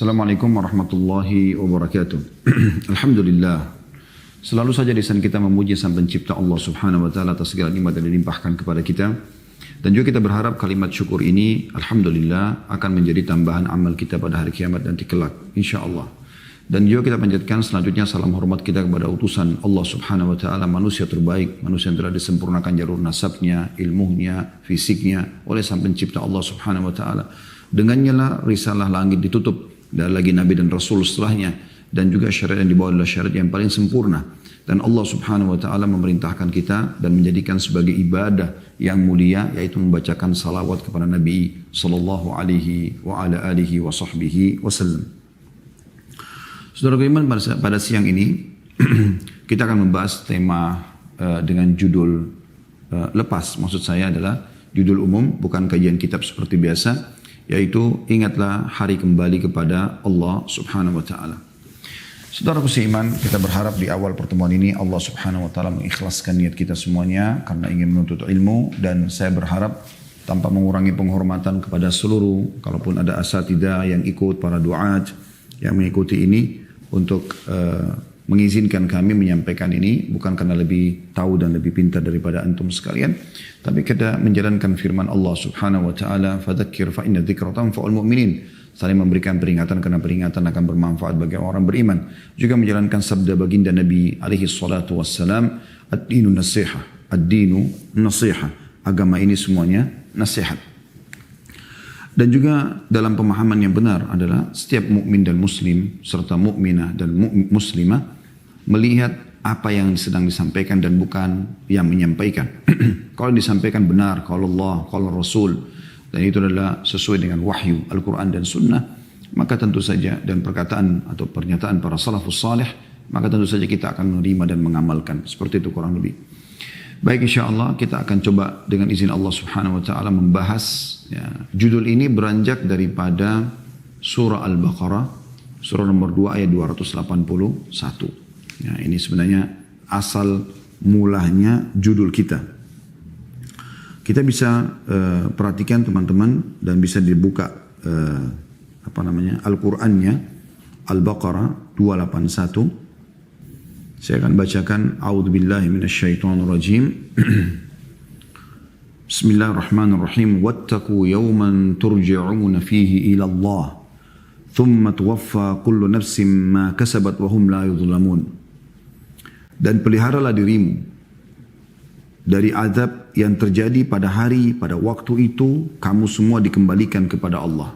Assalamualaikum warahmatullahi wabarakatuh. Alhamdulillah. Selalu saja lisan kita memuji Sang Pencipta Allah Subhanahu wa taala atas segala nikmat yang dilimpahkan kepada kita. Dan juga kita berharap kalimat syukur ini alhamdulillah akan menjadi tambahan amal kita pada hari kiamat nanti kelak insyaallah. Dan juga kita panjatkan selanjutnya salam hormat kita kepada utusan Allah Subhanahu wa taala, manusia terbaik, manusia yang telah disempurnakan jalur nasabnya, ilmunya, fisiknya oleh Sang Pencipta Allah Subhanahu wa taala. Dengannya lah risalah langit ditutup, dan lagi Nabi dan Rasul setelahnya, dan juga syariat yang dibawa adalah syariat yang paling sempurna. Dan Allah Subhanahu wa taala memerintahkan kita dan menjadikan sebagai ibadah yang mulia, yaitu membacakan salawat kepada Nabi sallallahu alaihi wa ala alihi wa sahbihi wasallam. Saudara beriman, pada siang ini kita akan membahas tema dengan judul lepas. Maksud saya adalah judul umum, bukan kajian kitab seperti biasa, yaitu ingatlah hari kembali kepada Allah Subhanahu wa taala. Saudara seiman, kita berharap di awal pertemuan ini Allah Subhanahu wa taala mengikhlaskan niat kita semuanya karena ingin menuntut ilmu, dan saya berharap tanpa mengurangi penghormatan kepada seluruh, kalaupun ada asatidzah yang ikut, para duat yang mengikuti ini, untuk mengizinkan kami menyampaikan ini bukan karena lebih tahu dan lebih pintar daripada antum sekalian, tapi kita menjalankan firman Allah Subhanahu wa taala, fadzakir fa inna dzikra tanfa'ul mu'minin. Saling memberikan peringatan karena peringatan akan bermanfaat bagi orang beriman. Juga menjalankan sabda baginda Nabi alaihi salatu wassalam, ad-dinu nasiha, ad-dinu nasiha. Agama ini semuanya nasihat. Dan juga dalam pemahaman yang benar adalah setiap mukmin dan muslim serta mukminah dan muslimah melihat apa yang sedang disampaikan dan bukan yang menyampaikan. Kalau disampaikan benar, kalau Allah, kalau Rasul, dan itu adalah sesuai dengan wahyu Al-Quran dan Sunnah, maka tentu saja, dan perkataan atau pernyataan para salafus salih, maka tentu saja kita akan menerima dan mengamalkan. Seperti itu kurang lebih. Baik, insyaAllah kita akan coba dengan izin Allah Subhanahu wa ta'ala membahas judul ini beranjak daripada surah Al-Baqarah, surah nomor 2 ayat 281. Ini sebenarnya asal mulanya judul kita. Kita bisa perhatikan teman-teman, dan bisa dibuka Al-Qur'annya, Al-Baqarah 281. Saya akan bacakan, A'udzubillahi minasyaitonirrajim. Bismillahirrahmanirrahim. Wattaqu yawman turja'una fihi ila Allah, thumma tuwaffa kullu nafsin ma kasabat wa hum la yudhlamun. Dan peliharalah dirimu dari azab yang terjadi pada waktu itu kamu semua dikembalikan kepada Allah.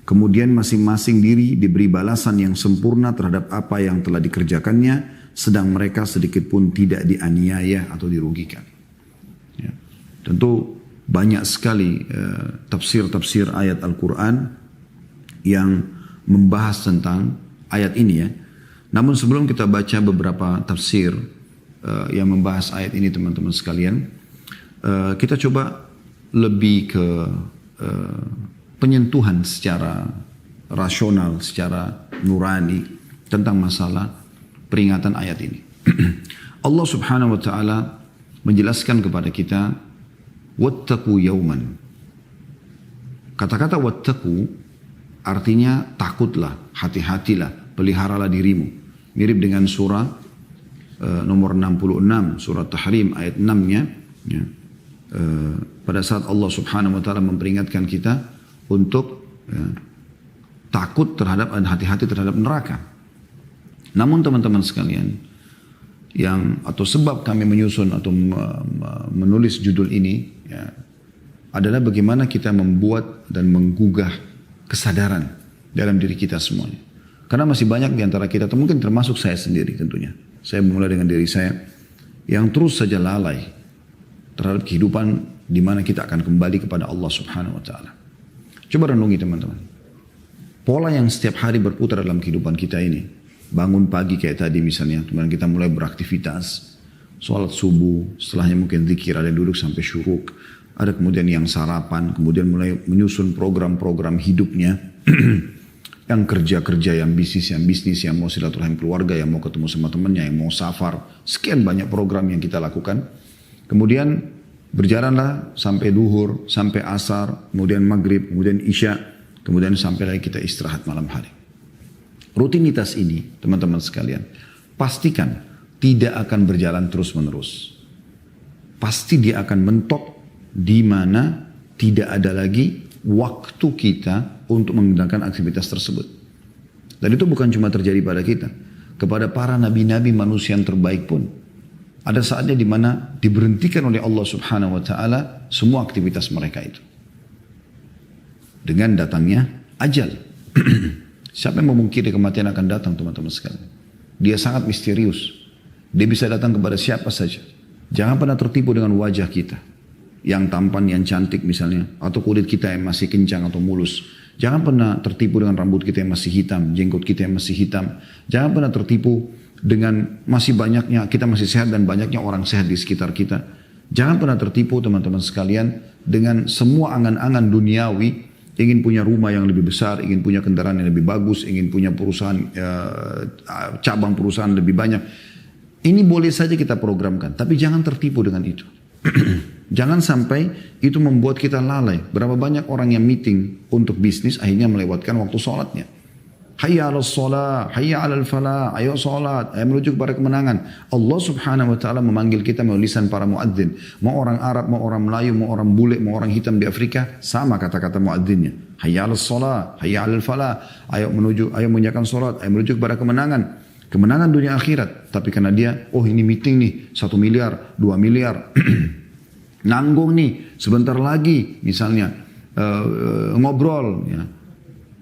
Kemudian masing-masing diri diberi balasan yang sempurna terhadap apa yang telah dikerjakannya, sedang mereka sedikit pun tidak dianiaya atau dirugikan. Ya. Tentu banyak sekali tafsir-tafsir ayat Al-Quran yang membahas tentang ayat ini ya. Namun sebelum kita baca beberapa tafsir yang membahas ayat ini teman-teman sekalian, kita coba lebih ke penyentuhan secara rasional, secara nurani tentang masalah peringatan ayat ini. Allah Subhanahu wa taala menjelaskan kepada kita, wattaqu yauman. Kata-kata wattaqu artinya takutlah, hati-hatilah, peliharalah dirimu. Mirip dengan surah nomor 66, surah Tahrim ayat 6-nya. Ya. Pada saat Allah Subhanahu wa taala memperingatkan kita untuk takut terhadap dan hati-hati terhadap neraka. Namun teman-teman sekalian, atau sebab kami menyusun atau menulis judul ini ya, adalah bagaimana kita membuat dan menggugah kesadaran dalam diri kita semuanya. Karena masih banyak di antara kita, atau mungkin termasuk saya sendiri tentunya. Saya mulai dengan diri saya yang terus saja lalai terhadap kehidupan di mana kita akan kembali kepada Allah Subhanahu wa taala. Coba renungi teman-teman. Pola yang setiap hari berputar dalam kehidupan kita ini. Bangun pagi kayak tadi misalnya, kemudian kita mulai beraktivitas, sholat subuh, setelahnya mungkin zikir, ada yang duduk sampai syuruk, ada kemudian yang sarapan, kemudian mulai menyusun program-program hidupnya, yang kerja-kerja, yang bisnis, yang mau silaturahim keluarga, yang mau ketemu sama temannya, yang mau safar, sekian banyak program yang kita lakukan. Kemudian berjalanlah sampai duhur, sampai asar, kemudian maghrib, kemudian isya, kemudian sampai lagi kita istirahat malam hari. Rutinitas ini, teman-teman sekalian, pastikan tidak akan berjalan terus-menerus. Pasti dia akan mentok di mana tidak ada lagi waktu kita untuk menggunakan aktivitas tersebut. Dan itu bukan cuma terjadi pada kita. Kepada para nabi-nabi manusia yang terbaik pun. Ada saatnya di mana diberhentikan oleh Allah Subhanahu wa Ta'ala semua aktivitas mereka itu. Dengan datangnya ajal. Siapa yang memungkiri kematian akan datang, teman-teman sekalian? Dia sangat misterius. Dia bisa datang kepada siapa saja. Jangan pernah tertipu dengan wajah kita. Yang tampan, yang cantik misalnya. Atau kulit kita yang masih kencang atau mulus. Jangan pernah tertipu dengan rambut kita yang masih hitam. Jenggot kita yang masih hitam. Jangan pernah tertipu dengan masih banyaknya, kita masih sehat dan banyaknya orang sehat di sekitar kita. Jangan pernah tertipu, teman-teman sekalian, dengan semua angan-angan duniawi. Ingin punya rumah yang lebih besar, ingin punya kendaraan yang lebih bagus, ingin punya perusahaan, cabang perusahaan lebih banyak. Ini boleh saja kita programkan, tapi jangan tertipu dengan itu. Jangan sampai itu membuat kita lalai. Berapa banyak orang yang meeting untuk bisnis akhirnya melewatkan waktu sholatnya. Hayya 'alas shalah, hayya 'alal falah, ayo salat, ayo menuju kepada kemenangan. Allah Subhanahu wa Ta'ala memanggil kita melalui lisan para muadzin. Mau orang Arab, mau orang Melayu, mau orang bule, mau orang hitam di Afrika, sama kata-kata muadzinnya. Hayya 'alas shalah, hayya 'alal falah, ayo mengerjakan salat, ayo menuju kepada kemenangan. Kemenangan dunia akhirat. Tapi karena dia, oh ini meeting nih, 1 miliar, 2 miliar. Nanggung nih, sebentar lagi misalnya ngobrol ya.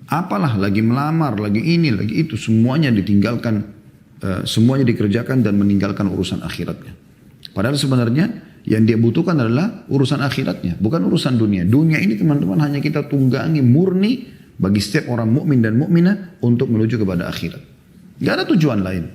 Apalah lagi melamar, lagi ini, lagi itu, semuanya ditinggalkan, semuanya dikerjakan dan meninggalkan urusan akhiratnya. Padahal sebenarnya yang dia butuhkan adalah urusan akhiratnya, bukan urusan dunia. Dunia ini teman-teman hanya kita tunggangi murni bagi setiap orang mukmin dan mukminah untuk menuju kepada akhirat. Gak ada tujuan lain.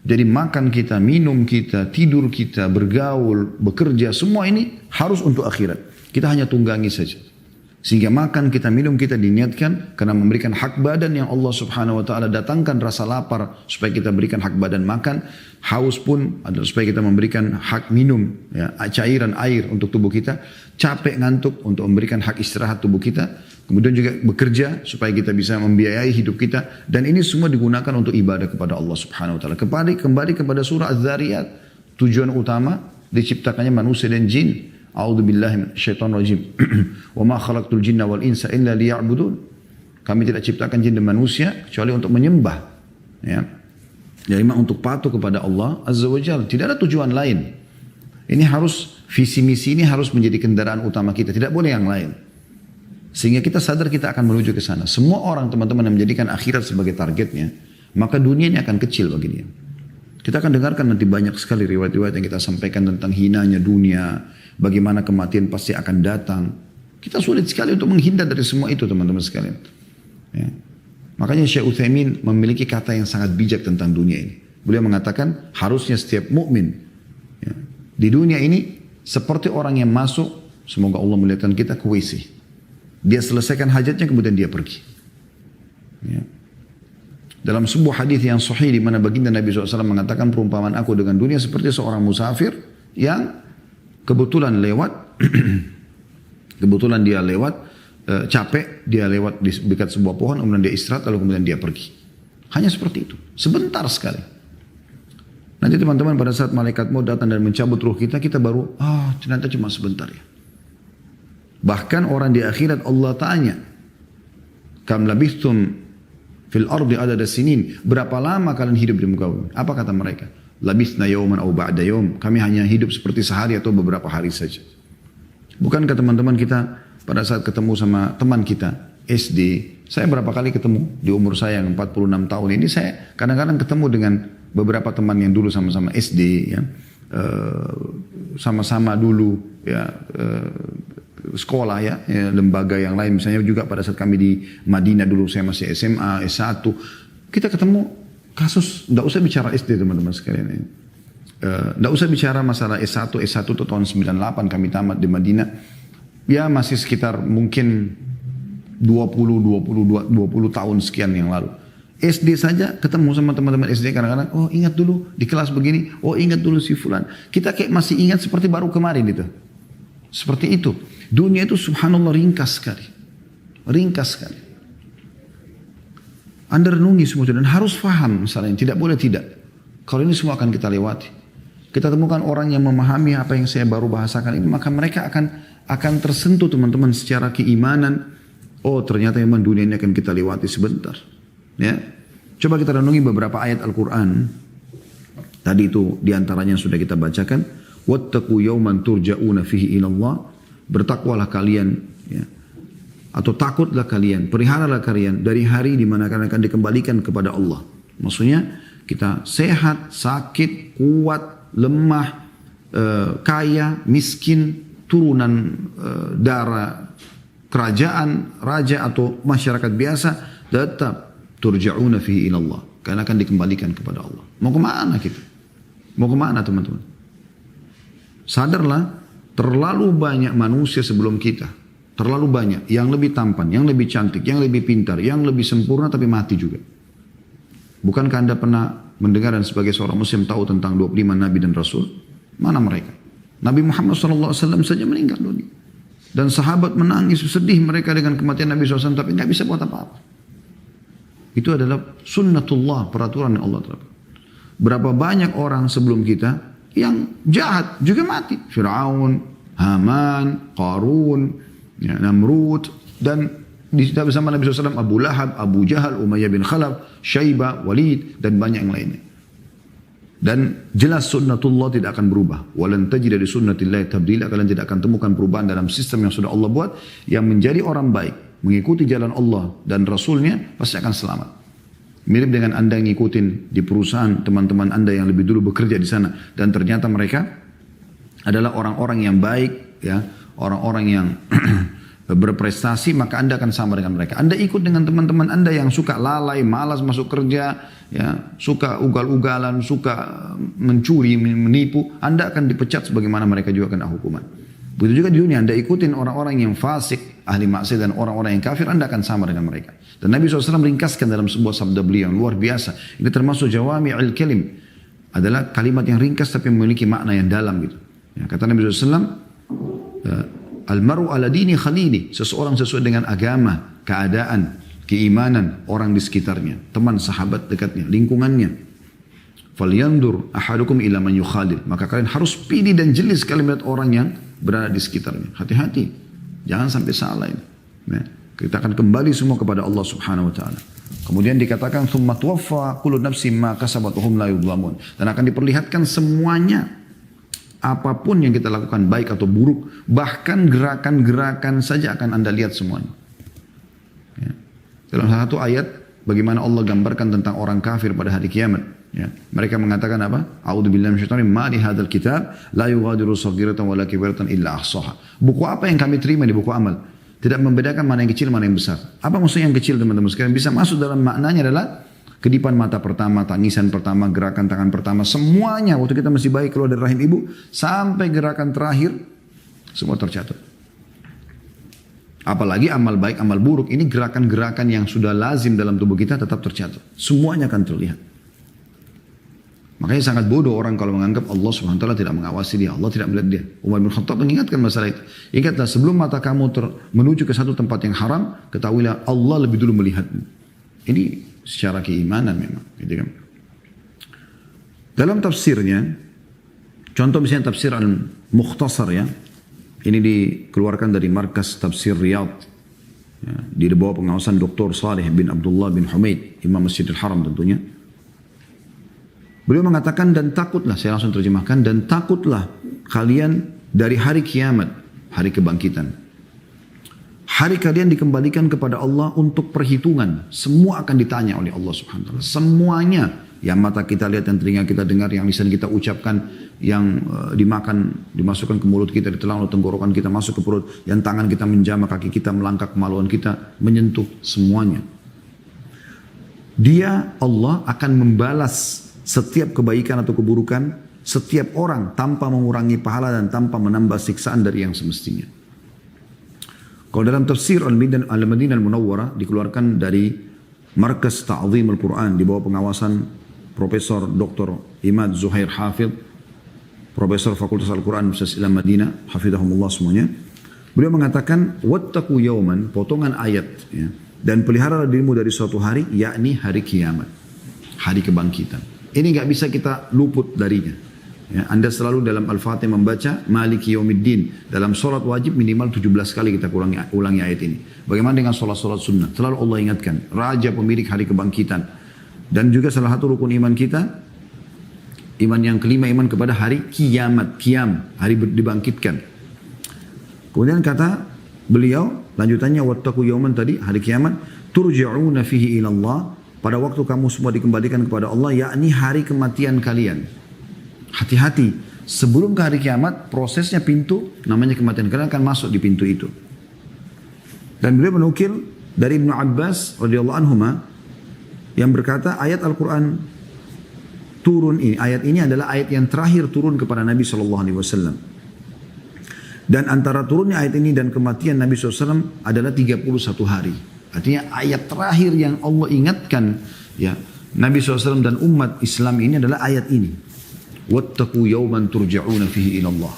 Jadi makan kita, minum kita, tidur kita, bergaul, bekerja, semua ini harus untuk akhirat. Kita hanya tunggangi saja. Sehingga makan kita, minum kita diniatkan karena memberikan hak badan yang Allah Subhanahu wa Ta'ala datangkan rasa lapar supaya kita berikan hak badan makan. Haus pun adalah supaya kita memberikan hak minum, ya, cairan air untuk tubuh kita. Capek ngantuk untuk memberikan hak istirahat tubuh kita. Kemudian juga bekerja supaya kita bisa membiayai hidup kita. Dan ini semua digunakan untuk ibadah kepada Allah Subhanahu wa Ta'ala. Kembali kepada surah Az-Zariyat. Tujuan utama diciptakannya manusia dan jin. A'udzu billahi minasyaitonir rajim. Wa ma khalaqtul jinna wal insa illa liya'budun. Kami tidak ciptakan jin dan manusia kecuali untuk menyembah. Ya. Jadi untuk patuh kepada Allah Azza wa Jalla. Tidak ada tujuan lain. Ini harus, visi misi ini harus menjadi kendaraan utama kita. Tidak boleh yang lain. Sehingga kita sadar kita akan menuju ke sana. Semua orang teman-teman yang menjadikan akhirat sebagai targetnya, maka dunia ini akan kecil bagi dia. Kita akan dengarkan nanti banyak sekali riwayat-riwayat yang kita sampaikan tentang hinanya dunia, bagaimana kematian pasti akan datang. Kita sulit sekali untuk menghindar dari semua itu teman-teman sekalian. Ya. Makanya Syekh Utsaimin memiliki kata yang sangat bijak tentang dunia ini. Beliau mengatakan harusnya setiap mukmin ya, di dunia ini seperti orang yang masuk, semoga Allah melihatkan kita, ke WC. Dia selesaikan hajatnya kemudian dia pergi. Ya. Dalam sebuah hadis yang sahih di mana baginda Nabi SAW mengatakan perumpamaan aku dengan dunia seperti seorang musafir yang kebetulan lewat, kebetulan dia lewat, capek, dia lewat di dekat sebuah pohon, kemudian dia istirahat, lalu kemudian dia pergi. Hanya seperti itu, sebentar sekali. Nanti teman-teman pada saat malaikat maut datang dan mencabut ruh kita, kita baru, ternyata cuma sebentar ya. Bahkan orang di akhirat Allah tanya, kam labithtum fil ardi adada sinin, berapa lama kalian hidup di muka bumi? Apa kata mereka? Labithna yawman aw ba'da yawm, kami hanya hidup seperti sehari atau beberapa hari saja. Bukankah teman-teman kita pada saat ketemu sama teman kita SD, saya berapa kali ketemu di umur saya yang 46 tahun ini, saya kadang-kadang ketemu dengan beberapa teman yang dulu sama-sama SD ya, sama-sama dulu ya, sekolah ya, lembaga yang lain, misalnya juga pada saat kami di Madinah dulu, saya masih SMA, S1, kita ketemu kasus, tidak usah bicara SD teman-teman sekalian, tidak usah bicara masalah S1 itu tahun 98 kami tamat di Madinah, ya masih sekitar mungkin 20 tahun sekian yang lalu. SD saja ketemu sama teman-teman SD kadang-kadang, oh ingat dulu di kelas begini, oh ingat dulu si fulan, kita kayak masih ingat seperti baru kemarin itu. Seperti itu. Dunia itu subhanallah ringkas sekali. Ringkas sekali. Anda renungi semua itu dan harus faham misalnya, tidak boleh tidak. Kalau ini semua akan kita lewati. Kita temukan orang yang memahami apa yang saya baru bahasakan ini, maka mereka akan tersentuh teman-teman secara keimanan. Oh ternyata memang dunia ini akan kita lewati sebentar. Ya, coba kita renungi beberapa ayat Al-Quran. Tadi itu diantaranya yang sudah kita bacakan. Wattaqu yawman turja'una fihi ilallah. Bertakwalah kalian, ya, atau takutlah kalian, peliharalah kalian dari hari di mana kalian akan dikembalikan kepada Allah. Maksudnya kita sehat, sakit, kuat, lemah, kaya, miskin, turunan darah kerajaan, raja atau masyarakat biasa, tetap turja'una fihi ilallah. Kalian akan dikembalikan kepada Allah. Mau kemana kita? Mau kemana teman-teman? Sadarlah, terlalu banyak manusia sebelum kita. Terlalu banyak. Yang lebih tampan, yang lebih cantik, yang lebih pintar, yang lebih sempurna tapi mati juga. Bukankah Anda pernah mendengar dan sebagai seorang muslim tahu tentang 25 nabi dan rasul? Mana mereka? Nabi Muhammad SAW saja meninggal dunia. Dan sahabat menangis sedih mereka dengan kematian Nabi SAW tapi nggak bisa buat apa-apa. Itu adalah sunnatullah, peraturan yang Allah terapkan. Berapa banyak orang sebelum kita yang jahat juga mati. Fir'aun, Haman, Qarun, ya, Namrud, dan bersama Nabi SAW Abu Lahab, Abu Jahal, Umayyah bin Khalaf, Syaibah, Walid, dan banyak yang lainnya. Dan jelas sunnatullah tidak akan berubah. Walan tajida li sunnatillahi tabdila. Kalian tidak akan temukan perubahan dalam sistem yang sudah Allah buat. Yang menjadi orang baik, mengikuti jalan Allah dan Rasulnya, pasti akan selamat. Mirip dengan Anda yang ngikutin di perusahaan teman-teman Anda yang lebih dulu bekerja di sana. Dan ternyata mereka adalah orang-orang yang baik, ya, orang-orang yang berprestasi, maka Anda akan sama dengan mereka. Anda ikut dengan teman-teman Anda yang suka lalai, malas masuk kerja, ya, suka ugal-ugalan, suka mencuri, menipu, Anda akan dipecat sebagaimana mereka juga kena hukuman. Begitu juga di dunia, Anda ikutin orang-orang yang fasik, ahli maksiat dan orang-orang yang kafir, Anda akan sama dengan mereka. Dan Nabi SAW ringkaskan dalam sebuah sabda beliau yang luar biasa. Ini termasuk jawami'il kalim. Adalah kalimat yang ringkas tapi memiliki makna yang dalam gitu. Ya, kata Nabi SAW, Al-maru ala dini khalili. Seseorang sesuai dengan agama, keadaan, keimanan orang di sekitarnya. Teman, sahabat dekatnya, lingkungannya. Falyandur ahadukum ila man yukhalil. Maka kalian harus pilih dan jeli sekali melihat orang yang berada di sekitarnya. Hati-hati. Jangan sampai salah ini. Ya. Kita akan kembali semua kepada Allah Subhanahu wa taala. Kemudian dikatakan tsumma tuwaffa kullu nafsin ma kasabat wa hum la yudhlamun. Dan akan diperlihatkan semuanya apapun yang kita lakukan baik atau buruk, bahkan gerakan-gerakan saja akan Anda lihat semuanya. Ya. Dalam salah satu ayat bagaimana Allah gambarkan tentang orang kafir pada hari kiamat. Ya. Mereka mengatakan apa? A'udzubillahi minasyaitonir rajim. Ma li hadzal kitab la yughadiru shaghiratan wala kabiratan illa ahsaha. Buku apa yang kami terima di buku amal? Tidak membedakan mana yang kecil, mana yang besar. Apa maksudnya yang kecil teman-teman sekalian? Bisa masuk dalam maknanya adalah kedipan mata pertama, tangisan pertama, gerakan tangan pertama. Semuanya waktu kita masih bayi keluar dari rahim ibu. Sampai gerakan terakhir. Semua tercatat. Apalagi amal baik, amal buruk. Ini gerakan-gerakan yang sudah lazim dalam tubuh kita tetap tercatat. Semuanya akan terlihat. Makanya sangat bodoh orang kalau menganggap Allah SWT tidak mengawasi dia. Allah tidak melihat dia. Umar bin Khattab mengingatkan masalah itu. Ingatlah sebelum mata kamu menuju ke satu tempat yang haram, ketahuilah Allah lebih dulu melihatmu. Ini secara keimanan memang. Gitu kan? Dalam tafsirnya, contoh misalnya tafsir Al-Mukhtasar ya. Ini dikeluarkan dari Markas Tafsir Riyadh. Ya, di bawah pengawasan Dr. Saleh bin Abdullah bin Humaid, Imam Masjidil Haram tentunya. Beliau mengatakan dan takutlah, saya langsung terjemahkan, dan takutlah kalian dari hari kiamat, hari kebangkitan. Hari kalian dikembalikan kepada Allah untuk perhitungan. Semua akan ditanya oleh Allah Subhanahu wa taala. Semuanya, yang mata kita lihat, yang telinga kita dengar, yang lisan kita ucapkan, yang dimakan, dimasukkan ke mulut kita, ditelan oleh tenggorokan kita masuk ke perut, yang tangan kita menjamah, kaki kita melangkah, kemaluan kita menyentuh, semuanya. Dia, Allah akan membalas setiap kebaikan atau keburukan, setiap orang tanpa mengurangi pahala dan tanpa menambah siksaan dari yang semestinya. Kalau dalam tafsir Al-Madinah Al-Munawwarah dikeluarkan dari Markas Ta'zim Al-Quran di bawah pengawasan Profesor Dr. Imad Zuhair Hafidh, Profesor Fakultas Al-Quran Universitas Islam Madinah, hafidhahumullah semuanya. Beliau mengatakan, wattaqu yawman, potongan ayat, ya. Dan peliharalah dirimu dari suatu hari, yakni hari kiamat, hari kebangkitan. Ini nggak bisa kita luput darinya. Ya, Anda selalu dalam Al-Fatihah membaca Maliki Yaumiddin. Dalam sholat wajib minimal 17 kali kita ulangi ayat ini. Bagaimana dengan sholat-sholat sunnah? Selalu Allah ingatkan, Raja pemilik hari kebangkitan. Dan juga salah satu rukun iman kita, iman yang kelima, iman kepada hari kiamat, hari dibangkitkan. Kemudian kata beliau, lanjutannya wattaqu yauman tadi, hari kiamat, turja'una fihi ila Allah, pada waktu kamu semua dikembalikan kepada Allah, yakni hari kematian kalian. Hati-hati, sebelum ke hari kiamat, prosesnya pintu, namanya kematian kalian akan masuk di pintu itu. Dan beliau menukil dari Ibnu Abbas radhiyallahu anhuma yang berkata, ayat Al-Quran turun ini, ayat ini adalah ayat yang terakhir turun kepada Nabi SAW. Dan antara turunnya ayat ini dan kematian Nabi SAW adalah 31 hari. Artinya ayat terakhir yang Allah ingatkan ya Nabi SAW dan umat Islam ini adalah ayat ini. Wattaqu yawman turja'una fihi ila Allah.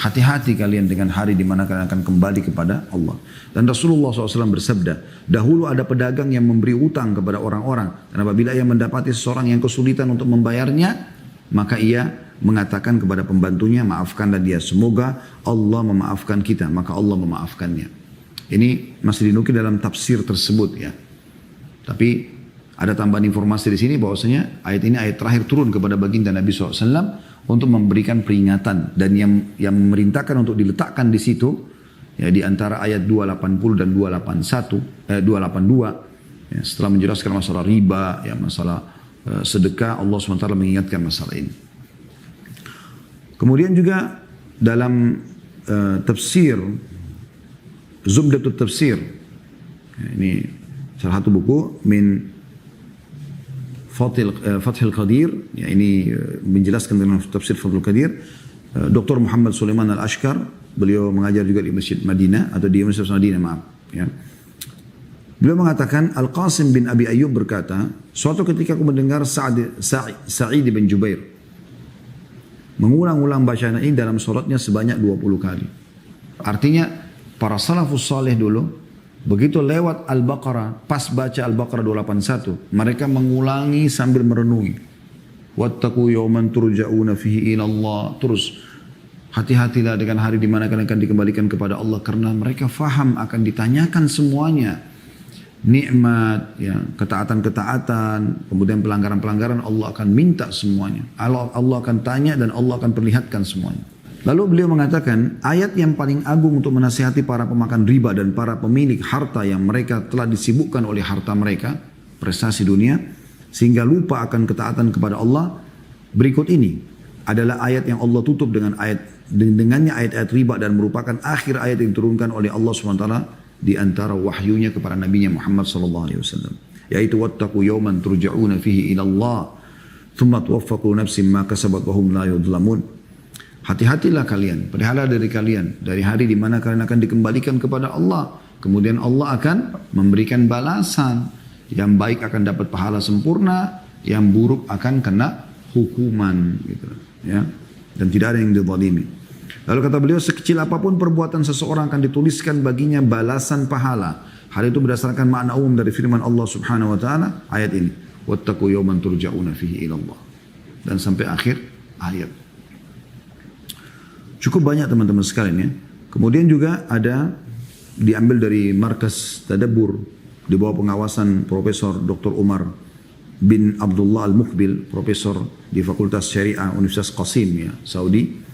Hati-hati kalian dengan hari di mana kalian akan kembali kepada Allah. Dan Rasulullah SAW bersabda, dahulu ada pedagang yang memberi utang kepada orang-orang. Dan apabila ia mendapati seseorang yang kesulitan untuk membayarnya, maka ia mengatakan kepada pembantunya, maafkanlah dia. Semoga Allah memaafkan kita. Maka Allah memaafkannya. Ini masih dinukil dalam tafsir tersebut ya. Tapi ada tambahan informasi di sini bahwasanya ayat ini ayat terakhir turun kepada baginda Nabi SAW untuk memberikan peringatan dan yang memerintahkan untuk diletakkan di situ ya di antara ayat 280 dan 282 ya, setelah menjelaskan masalah riba ya masalah sedekah, Allah SWT mengingatkan masalah ini. Kemudian juga dalam tafsir Zubdatut Tafsir ya, ini salah satu buku min Fathil Qadir, ya ini menjelaskan tentang tafsir Fathil Qadir. Dr. Muhammad Sulaiman Al-Ashkar, beliau mengajar juga di Masjid Madinah atau di Universitas Madinah, maaf. Ya. Beliau mengatakan Al-Qasim bin Abi Ayyub berkata, suatu ketika aku mendengar Sa'id bin Jubair mengulang-ulang bacaan ini dalam sholatnya sebanyak 20 kali. Artinya para salafus saleh dulu begitu lewat Al-Baqarah, pas baca Al-Baqarah 281, mereka mengulangi sambil merenungi. Wattaqu yawman turja'una fihi ila Allah. Terus hati-hatilah dengan hari di mana kalian akan dikembalikan kepada Allah, karena mereka faham akan ditanyakan semuanya. Nikmat, ya, ketaatan-ketaatan, kemudian pelanggaran-pelanggaran, Allah akan minta semuanya. Allah akan tanya dan Allah akan perlihatkan semuanya. Lalu beliau mengatakan, ayat yang paling agung untuk menasihati para pemakan riba dan para pemilik harta yang mereka telah disibukkan oleh harta mereka, prestasi dunia, sehingga lupa akan ketaatan kepada Allah, berikut ini adalah ayat yang Allah tutup dengannya ayat-ayat riba dan merupakan akhir ayat yang diturunkan oleh Allah SWT di antara wahyunya kepada Nabi Muhammad SAW. Yaitu, wattaqu yawman turja'una fihi ila Allah, thumma tuwaffa kullu nafsin ma kasabat wa hum la yudhlamun. Hati-hatilah kalian, pelihara dari kalian dari hari di mana kalian akan dikembalikan kepada Allah. Kemudian Allah akan memberikan balasan. Yang baik akan dapat pahala sempurna, yang buruk akan kena hukuman, gitu. Ya. Dan tidak ada yang dizalimi. Lalu kata beliau, sekecil apapun perbuatan seseorang akan dituliskan baginya balasan pahala. Hal itu berdasarkan makna umum dari firman Allah Subhanahu wa taala ayat ini. Wattaqu yawman turja'una fihi ila Allah. Dan sampai akhir ayat. Cukup banyak teman-teman sekalian ya. Kemudian juga ada diambil dari Markas Tadabbur di bawah pengawasan Profesor Dr. Umar bin Abdullah Al-Muqbil, Profesor di Fakultas Syariah Universitas Qasim ya, Saudi.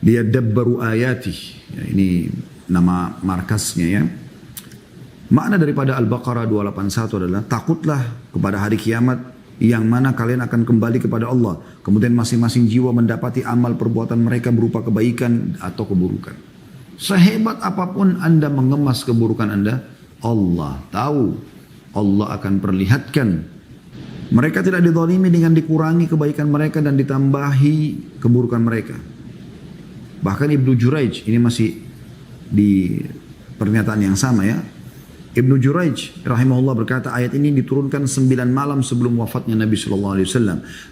Dia Dabbaru Ayati, ya, ini nama markasnya ya. Makna daripada Al-Baqarah 281 adalah takutlah kepada hari kiamat yang mana kalian akan kembali kepada Allah. Kemudian masing-masing jiwa mendapati amal perbuatan mereka berupa kebaikan atau keburukan. Sehebat apapun Anda mengemas keburukan Anda, Allah tahu. Allah akan perlihatkan. Mereka tidak dizalimi dengan dikurangi kebaikan mereka dan ditambahi keburukan mereka. Bahkan Ibnu Juraij, ini masih di pernyataan yang sama ya. Ibnu Juraij rahimahullah berkata, ayat ini diturunkan 9 malam sebelum wafatnya Nabi SAW.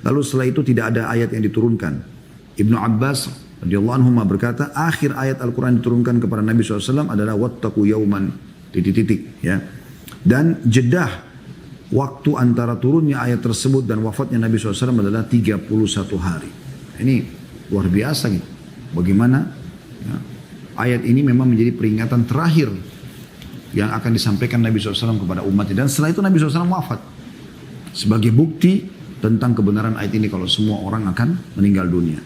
Lalu setelah itu tidak ada ayat yang diturunkan. Ibnu Abbas radhiyallahu anhu berkata, akhir ayat Al-Quran diturunkan kepada Nabi SAW adalah wattaqu yawman titik-titik ya. Dan jedah waktu antara turunnya ayat tersebut dan wafatnya Nabi SAW adalah 31 hari. Ini luar biasa gitu. Bagaimana ya, ayat ini memang menjadi peringatan terakhir yang akan disampaikan Nabi SAW kepada umatnya. Dan setelah itu Nabi SAW wafat. Sebagai bukti tentang kebenaran ayat ini kalau semua orang akan meninggal dunia.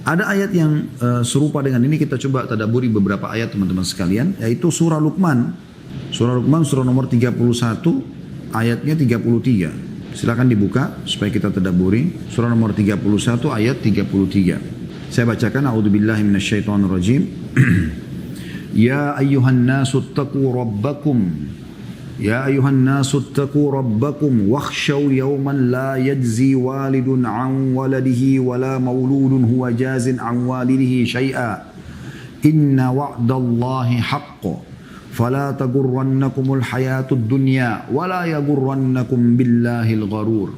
Ada ayat yang serupa dengan ini, kita coba tadabburi beberapa ayat teman-teman sekalian, yaitu surah Luqman. Surah Luqman surah nomor 31 ayatnya 33. Silakan dibuka supaya kita tadabburi. Surah nomor 31 ayat 33. Saya bacakan, a'udzubillahi minasyaitonirrajim. Ya ayyuhan nasu taqu rabbakum. Ya ayuhan nasu attaqu rabbakum wakhshaw yawman la yajzi walidun an waladihi wala mauludun huwa jazin an walidihi syai'a inna wa'dallahi haqqo fala tagurrannakumul hayatud dunya wala yagurrannakum billahil gharur.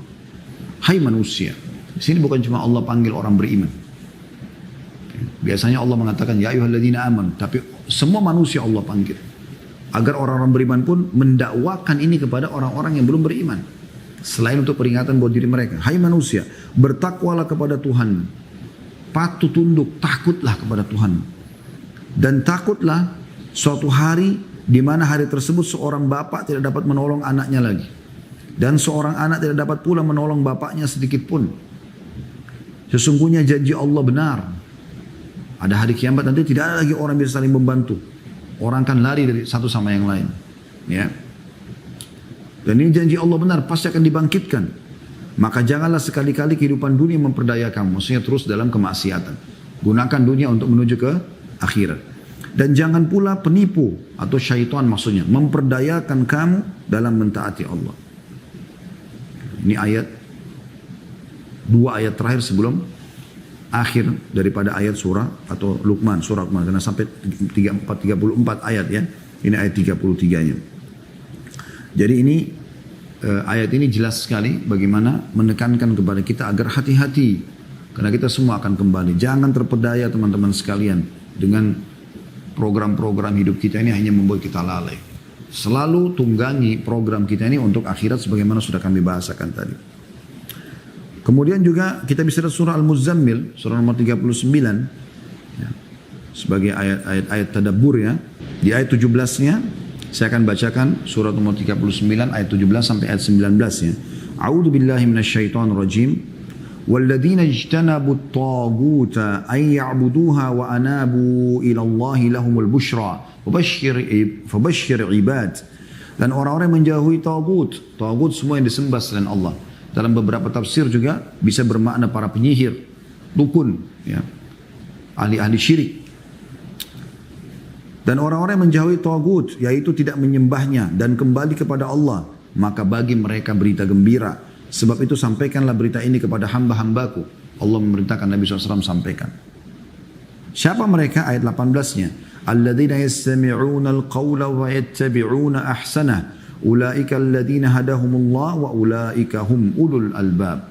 Hai manusia. Di sini bukan cuma Allah panggil orang beriman. Biasanya Allah mengatakan ya ayyuhalladzina amanu, tapi semua manusia Allah panggil. Agar orang-orang beriman pun mendakwakan ini kepada orang-orang yang belum beriman. Selain untuk peringatan buat diri mereka. Hai manusia, bertakwalah kepada Tuhan. Patuh tunduk, takutlah kepada Tuhan. Dan takutlah suatu hari di mana hari tersebut seorang bapak tidak dapat menolong anaknya lagi. Dan seorang anak tidak dapat pula menolong bapaknya sedikit pun. Sesungguhnya janji Allah benar. Ada hari kiamat nanti tidak ada lagi orang bisa saling membantu. Orang kan lari dari satu sama yang lain. Ya. Dan ini janji Allah benar, pasti akan dibangkitkan. Maka janganlah sekali-kali kehidupan dunia memperdaya kamu. Maksudnya terus dalam kemaksiatan. Gunakan dunia untuk menuju ke akhirat. Dan jangan pula penipu atau syaitan maksudnya memperdayakan kamu dalam mentaati Allah. Ini ayat, dua ayat terakhir sebelum akhir daripada ayat surah atau Luqman, surah Luqman, karena sampai 34 ayat ya. Ini ayat 33-nya. Jadi ini ayat ini jelas sekali bagaimana menekankan kepada kita agar hati-hati karena kita semua akan kembali. Jangan terpedaya teman-teman sekalian dengan program-program hidup kita ini hanya membuat kita lalai. Selalu tunggangi program kita ini untuk akhirat sebagaimana sudah kami bahasakan tadi. Kemudian juga kita bisa lihat surah Al-Muzammil, surah nomor 39, ya, sebagai ayat-ayat tadabbur ya. Di ayat 17-nya, saya akan bacakan surah nomor 39, ayat 17 sampai ayat 19 ya. A'udhu billahi minasyaitonir rajim. وَالَّذِينَ اجْتَنَبُوا الطَّاغُوتَ أَنْ يَعْبُدُوهَا وَأَنَابُوا إِلَى اللَّهِ لَهُمُ الْبُشْرَى فَبَشِّرْ عِبَادٍ. Dan orang-orang yang menjauhi tagut, tagut semua yang disembah selain Allah. Dalam beberapa tafsir juga bisa bermakna para penyihir, dukun, ya, ahli-ahli syirik. Dan orang-orang yang menjauhi tagut, yaitu tidak menyembahnya dan kembali kepada Allah, maka bagi mereka berita gembira. Sebab itu sampaikanlah berita ini kepada hamba-hambaku. Allah memerintahkan Nabi SAW sampaikan. Siapa mereka? Ayat 18-nya. Alladzina yastami'una al-qawla wa yattabi'una ahsanah. Ulaika alladzina hadahumullah wa ulaika hum ulul albab.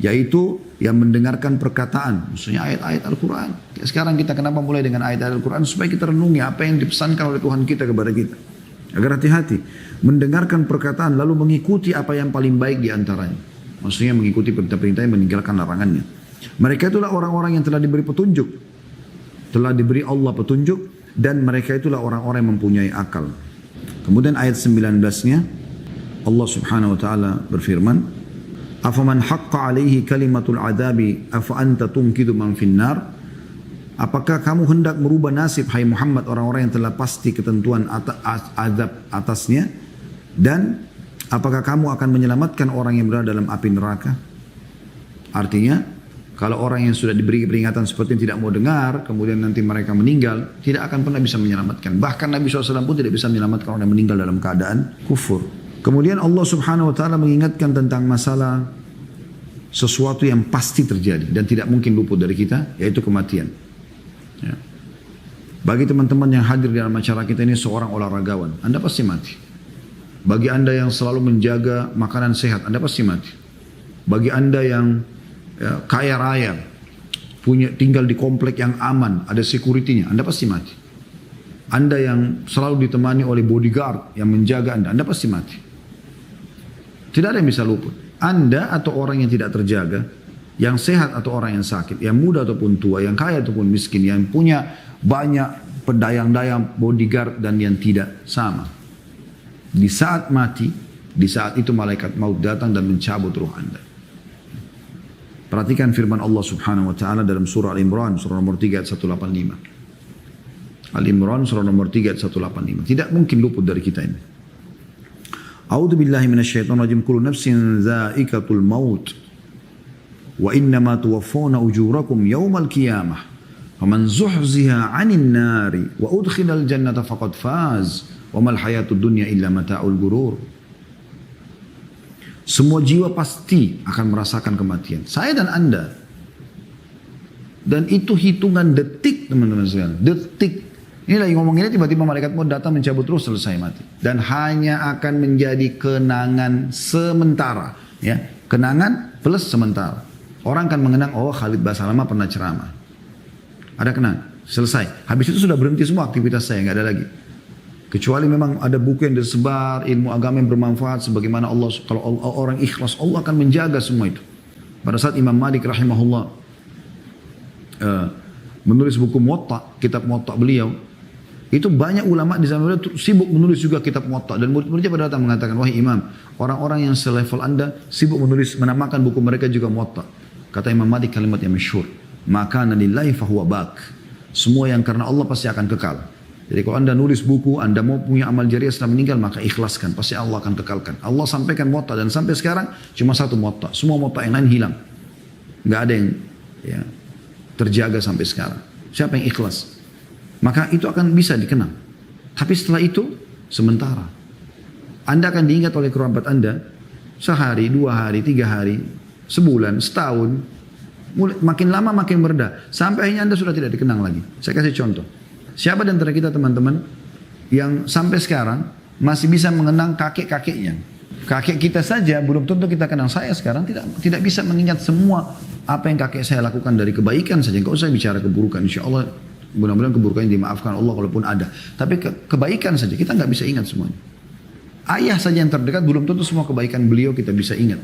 Yaitu yang mendengarkan perkataan, maksudnya ayat-ayat Al-Quran. Sekarang kita kenapa mulai dengan ayat-ayat Al-Quran? Supaya kita renungi apa yang dipesankan oleh Tuhan kita kepada kita. Agar hati-hati. Mendengarkan perkataan lalu mengikuti apa yang paling baik di antaranya. Maksudnya mengikuti perintah-perintah yang meninggalkan larangannya. Mereka itulah orang-orang yang telah diberi petunjuk. Telah diberi Allah petunjuk. Dan mereka itulah orang-orang yang mempunyai akal. Kemudian ayat 19-nya Allah Subhanahu wa taala berfirman, "Afaman haqqa 'alaihi kalimatul 'adzabi afa anta tunkidu man finnar?" Apakah kamu hendak merubah nasib hai Muhammad orang-orang yang telah pasti ketentuan azab atasnya, dan apakah kamu akan menyelamatkan orang yang berada dalam api neraka? Artinya kalau orang yang sudah diberi peringatan seperti ini tidak mau dengar, kemudian nanti mereka meninggal, tidak akan pernah bisa menyelamatkan. Bahkan Nabi SAW pun tidak bisa menyelamatkan orang yang meninggal dalam keadaan kufur. Kemudian Allah Subhanahu Wa Taala mengingatkan tentang masalah sesuatu yang pasti terjadi dan tidak mungkin luput dari kita, yaitu kematian. Ya. Bagi teman-teman yang hadir dalam acara kita ini seorang olahragawan, Anda pasti mati. Bagi Anda yang selalu menjaga makanan sehat, Anda pasti mati. Bagi Anda yang kaya raya, tinggal di komplek yang aman, ada security-nya, Anda pasti mati. Anda yang selalu ditemani oleh bodyguard yang menjaga Anda pasti mati. Tidak ada yang bisa luput. Anda atau orang yang tidak terjaga, yang sehat atau orang yang sakit, yang muda ataupun tua, yang kaya ataupun miskin, yang punya banyak pedayang-dayang bodyguard dan yang tidak, sama. Di saat mati, di saat itu malaikat maut datang dan mencabut ruh Anda. Perhatikan firman Allah Subhanahu wa taala dalam surah Al-Imran, surah nomor 3 ayat 185. Al-Imran surah nomor 3 ayat 185. Tidak mungkin luput dari kita ini. A'udzu billahi minasyaitonir rajim. Kullu nafsin dha'iqatul maut. Wa innama tuwaffawna ujurakum yaumal qiyamah. Faman zuhziha 'anil nari wa udkhilal jannata faqad faz. Wa mal hayatud dunya illa mata'ul gurur. Semua jiwa pasti akan merasakan kematian. Saya dan Anda. Dan itu hitungan detik, teman-teman sekalian. Detik. Ini lagi ngomong ini tiba-tiba malaikat maut datang mencabut ruh, selesai mati. Dan hanya akan menjadi kenangan sementara. Ya, kenangan plus sementara. Orang akan mengenang, oh Khalid Basalamah pernah ceramah. Ada kenang, selesai. Habis itu sudah berhenti semua aktivitas saya, nggak ada lagi. Kecuali memang ada buku yang tersebar, ilmu agama yang bermanfaat. Sebagaimana Allah, kalau orang ikhlas, Allah akan menjaga semua itu. Pada saat Imam Malik rahimahullah menulis buku Muwatta, kitab Muwatta beliau, itu banyak ulama di zaman beliau sibuk menulis juga kitab Muwatta, dan murid-muridnya pada datang mengatakan, wahai Imam, orang-orang yang selevel Anda sibuk menulis, menamakan buku mereka juga Muwatta. Kata Imam Malik kalimat yang masyhur, maka lillahi fahuwa bak. Semua yang karena Allah pasti akan kekal. Jadi kalau Anda nulis buku, Anda mau punya amal jariah setelah meninggal, maka ikhlaskan, pasti Allah akan kekalkan. Allah sampaikan Muwatta, dan sampai sekarang cuma satu Muwatta. Semua Muwatta yang lain hilang. Nggak ada yang ya, terjaga sampai sekarang. Siapa yang ikhlas? Maka itu akan bisa dikenang. Tapi setelah itu, sementara. Anda akan diingat oleh kerabat Anda, sehari, 2 hari, 3 hari, sebulan, setahun. Makin lama makin mereda. Sampai akhirnya Anda sudah tidak dikenang lagi. Saya kasih contoh. Siapa di antara kita teman-teman, yang sampai sekarang masih bisa mengenang kakek-kakeknya. Kakek kita saja belum tentu kita kenang. Saya sekarang tidak bisa mengingat semua apa yang kakek saya lakukan dari kebaikan saja. Enggak usah bicara keburukan. Insya Allah mudah-mudahan keburukannya dimaafkan Allah kalaupun ada. Tapi kebaikan saja kita nggak bisa ingat semuanya. Ayah saja yang terdekat belum tentu semua kebaikan beliau kita bisa ingat.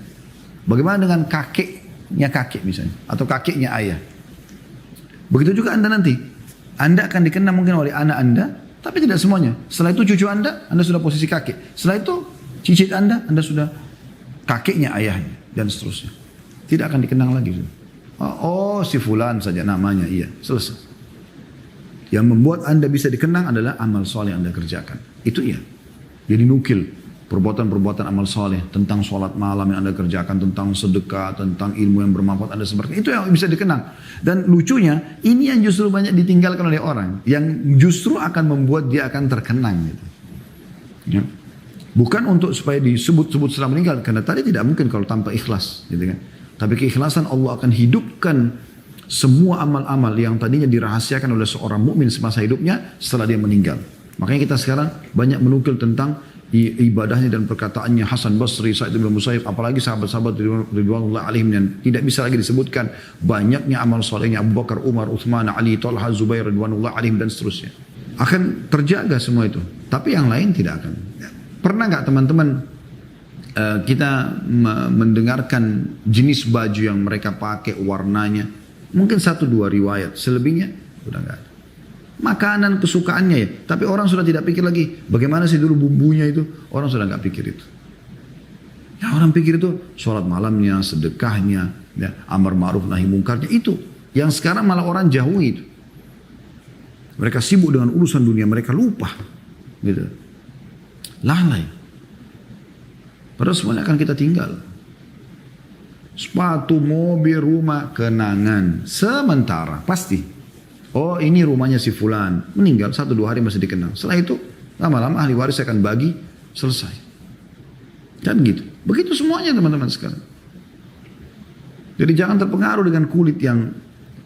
Bagaimana dengan kakeknya kakek misalnya, atau kakeknya ayah? Begitu juga Anda nanti. Anda akan dikenang mungkin oleh anak Anda, tapi tidak semuanya. Setelah itu cucu Anda sudah posisi kakek. Setelah itu cicit Anda sudah kakeknya ayahnya, dan seterusnya. Tidak akan dikenang lagi. Oh si fulan saja namanya, iya, selesai. Yang membuat Anda bisa dikenang adalah amal soleh yang Anda kerjakan. Itu iya. Jadi nukil perbuatan-perbuatan amal soleh, tentang sholat malam yang Anda kerjakan, tentang sedekah, tentang ilmu yang bermanfaat Anda sebarkan. Itu yang bisa dikenang. Dan lucunya, ini yang justru banyak ditinggalkan oleh orang, yang justru akan membuat dia akan terkenang. Gitu. Ya. Bukan untuk supaya disebut-sebut setelah meninggal, karena tadi tidak mungkin kalau tanpa ikhlas. Gitu kan. Tapi keikhlasan Allah akan hidupkan semua amal-amal yang tadinya dirahasiakan oleh seorang mukmin semasa hidupnya setelah dia meninggal. Makanya kita sekarang banyak menukil tentang ibadahnya dan perkataannya Hasan Basri, Sa'id bin Musayyib, apalagi sahabat-sahabat ridwanullah alaihim yang tidak bisa lagi disebutkan. Banyaknya amal solehnya Abu Bakar, Umar, Uthman, Ali, Talha, Zubair ridwanullah alaihim dan seterusnya. Akan terjaga semua itu. Tapi yang lain tidak akan. Pernah nggak teman-teman kita mendengarkan jenis baju yang mereka pakai, warnanya? Mungkin 1-2 riwayat, selebihnya udah nggak ada. Makanan kesukaannya ya, tapi orang sudah tidak pikir lagi bagaimana sih dulu bumbunya itu, orang sudah nggak pikir itu. Ya orang pikir itu sholat malamnya, sedekahnya, ya, amar ma'ruf nahi mungkarnya, itu yang sekarang malah orang jauhi itu. Mereka sibuk dengan urusan dunia, mereka lupa, gitu, lalai. Padahal semuanya akan kita tinggal. Sepatu, mobil, rumah, kenangan sementara pasti. Oh ini rumahnya si fulan, meninggal 1-2 hari masih dikenang. Setelah itu lama-lama ahli waris akan bagi, selesai. Dan gitu. Begitu semuanya teman-teman sekarang. Jadi jangan terpengaruh dengan kulit yang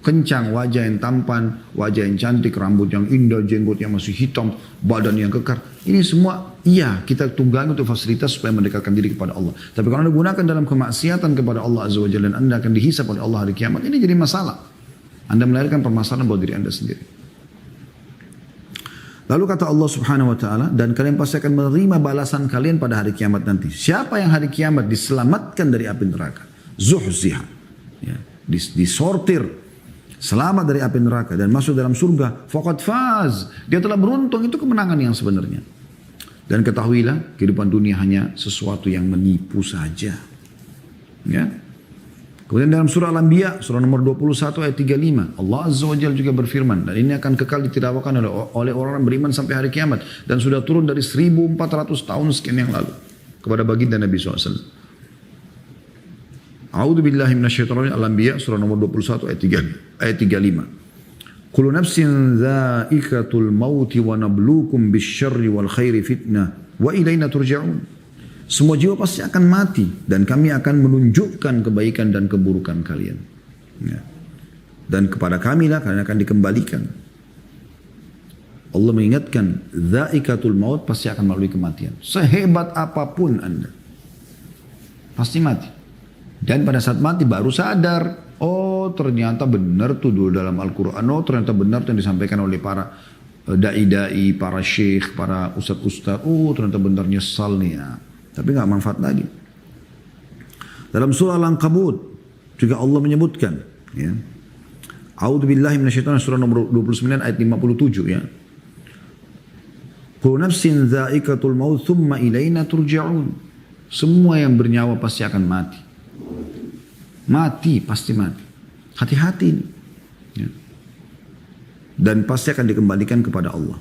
kencang, wajah yang tampan, wajah yang cantik, rambut yang indah, jenggot yang masih hitam, badan yang kekar. Ini semua iya kita tunggangi untuk fasilitas supaya mendekatkan diri kepada Allah. Tapi kalau Anda gunakan dalam kemaksiatan kepada Allah Azza wa Jalla, dan Anda akan dihisab oleh Allah hari kiamat, ini jadi masalah. Anda melahirkan permasalahan buat diri Anda sendiri. Lalu kata Allah Subhanahu wa taala, dan kalian pasti akan menerima balasan kalian pada hari kiamat nanti. Siapa yang hari kiamat diselamatkan dari api neraka? Zuhziha. Ya, disortir, selamat dari api neraka dan masuk dalam surga. Faqad faz. Dia telah beruntung, itu kemenangan yang sebenarnya. Dan ketahuilah, kehidupan dunia hanya sesuatu yang menipu saja. Ya. Kemudian dalam surah Al-Anbiya, surah nomor 21 ayat 35, Allah Azza wa Jalla juga berfirman, dan ini akan kekal ditidakkan oleh orang yang beriman sampai hari kiamat, dan sudah turun dari 1400 tahun sekian yang lalu kepada baginda Nabi SAW. A'udzu billahi minasyaitonir rajim. Al-Anbiya surah nomor 21 ayat 35. Kullu nafsin dha'iqatul mauti wa nabluukum bisyarri wal khairi fitnah wa ilaina turja'un. Semua jiwa pasti akan mati dan kami akan menunjukkan kebaikan dan keburukan kalian. Ya. Dan kepada kami lah kalian akan dikembalikan. Allah mengingatkan, dha'iqatul maut, pasti akan melalui kematian. Sehebat apapun Anda, pasti mati. Dan pada saat mati baru sadar, oh ternyata benar tuh dulu dalam Al-Quran, oh ternyata benar tuh yang disampaikan oleh para da'i-da'i, para syekh, para ustaz-ustaz, oh ternyata benar, nyesal nih ya. Tapi nggak manfaat lagi. Dalam surah Al-Ankabut juga Allah menyebutkan, ya. A'udzubillahi minasyaitonir surah nomor 29 ayat 57 ya. Kullu nafsin dha'iqatul maut tsumma ilaina turja'un. Semua yang bernyawa pasti akan mati. Mati, pasti mati. Hati-hati ini. Ya. Dan pasti akan dikembalikan kepada Allah.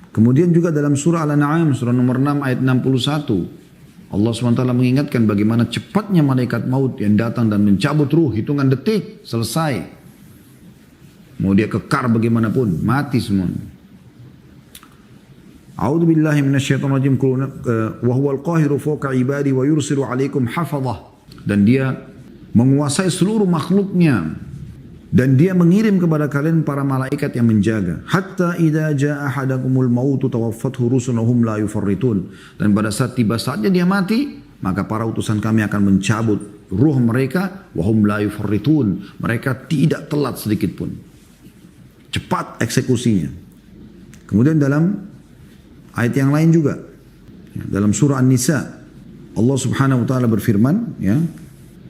Kemudian juga dalam surah Al-An'am, surah nomor 6 ayat 61. Allah SWT mengingatkan bagaimana cepatnya malaikat maut yang datang dan mencabut ruh. Hitungan detik, selesai. Mau dia kekar bagaimanapun, mati semua. A'udzu billahi minasyaitonir rajim. Wa huwal qahiru fawqa ibadi wa yursilu 'alaikum hafadhah. Dan dia menguasai seluruh makhluknya. Dan dia mengirim kepada kalian para malaikat yang menjaga. Hatta idza jaa ahadakumul mautu tawaffathu rusulun la yufarritun. Dan pada saat tiba saatnya dia mati, maka para utusan kami akan mencabut ruh mereka wa hum la yufarritun. Mereka tidak telat sedikit pun. Cepat eksekusinya. Kemudian dalam ayat yang lain juga, dalam surah An-Nisa, Allah Subhanahu wa taala berfirman, ya.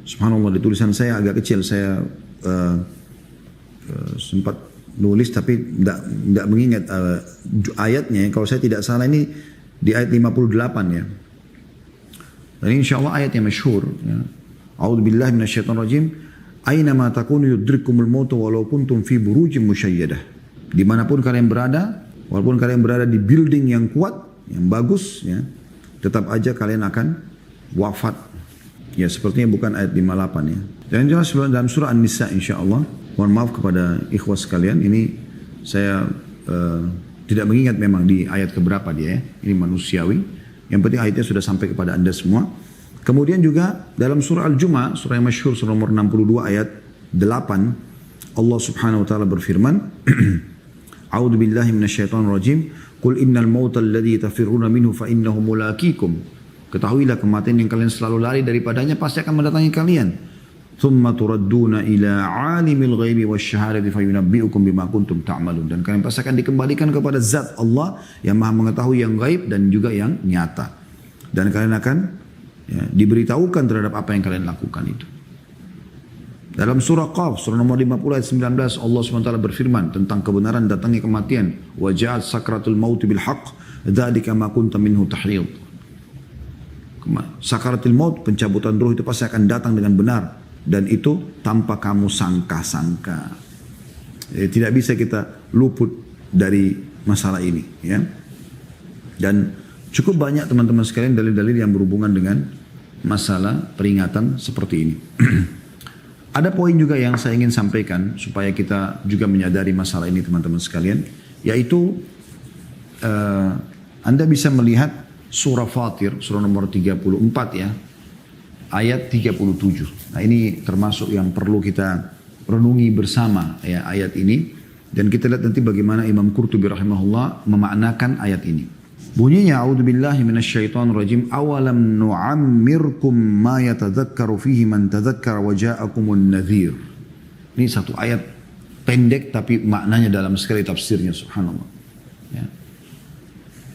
Subhanallah, di tulisan saya agak kecil, saya sempat nulis tapi tidak mengingat ayatnya. Kalau saya tidak salah ini di ayat 58 ya. Dan insyaallah ayat yang masyhur ya. A'udzubillahi minasyaitonir rajim. Aina ma takunu yudrikumul maut walau kuntum fi burujin musyayyadah. Dimanapun kalian berada, walaupun kalian berada di building yang kuat, yang bagus ya, tetap aja kalian akan wafat. Ya sepertinya bukan ayat 58 ya. Dan jelas dalam surah An-Nisa insyaallah. Mohon maaf kepada ikhwas sekalian, ini saya tidak mengingat memang di ayat keberapa dia ya. Ini manusiawi. Yang penting ayatnya sudah sampai kepada Anda semua. Kemudian juga dalam surah Al-Jumu'ah, surah yang masyhur, surah nomor 62 ayat 8, Allah Subhanahu wa taala berfirman, A'udzu billahi minasyaitonir rajim. Qul innal mautal ladzi tafirruna minhu fa innahu mulaqikum. Ketahuilah kematian yang kalian selalu lari daripadanya pasti akan mendatangi kalian. Thumma turadduna ila alimil ghaibi wasyahadati fayunabbi'ukum bima kuntum ta'malun. Dan kalian pasti akan dikembalikan kepada zat Allah yang maha mengetahui yang gaib dan juga yang nyata. Dan kalian akan ya, diberitahukan terhadap apa yang kalian lakukan itu. Dalam surah Qaf, surah nomor 50 ayat 19, Allah SWT berfirman tentang kebenaran datangnya kematian. Wa ja'at sakratul mauti bil haqq, dzalika ma kunta minhu tahrid. Sakaratul maut, pencabutan ruh itu pasti akan datang dengan benar. Dan itu tanpa kamu sangka-sangka. Tidak bisa kita luput dari masalah ini. Ya. Dan cukup banyak teman-teman sekalian dalil-dalil yang berhubungan dengan masalah peringatan seperti ini. Ada poin juga yang saya ingin sampaikan supaya kita juga menyadari masalah ini teman-teman sekalian. Yaitu Anda bisa melihat surah Fatir, surah nomor 34 ya. Ayat 37. Nah ini termasuk yang perlu kita renungi bersama ya, ayat ini. Dan kita lihat nanti bagaimana Imam Qurtubi rahimahullah memaknakan ayat ini. Bunyinya, A'udzubillahi minasyaitonir rajim. Awalam nu'ammirkum ma yatadzakkaru fihi man tadzakkara wa ja'akumun nadhir. Ini satu ayat pendek tapi maknanya dalam sekali tafsirnya, subhanallah. Ya.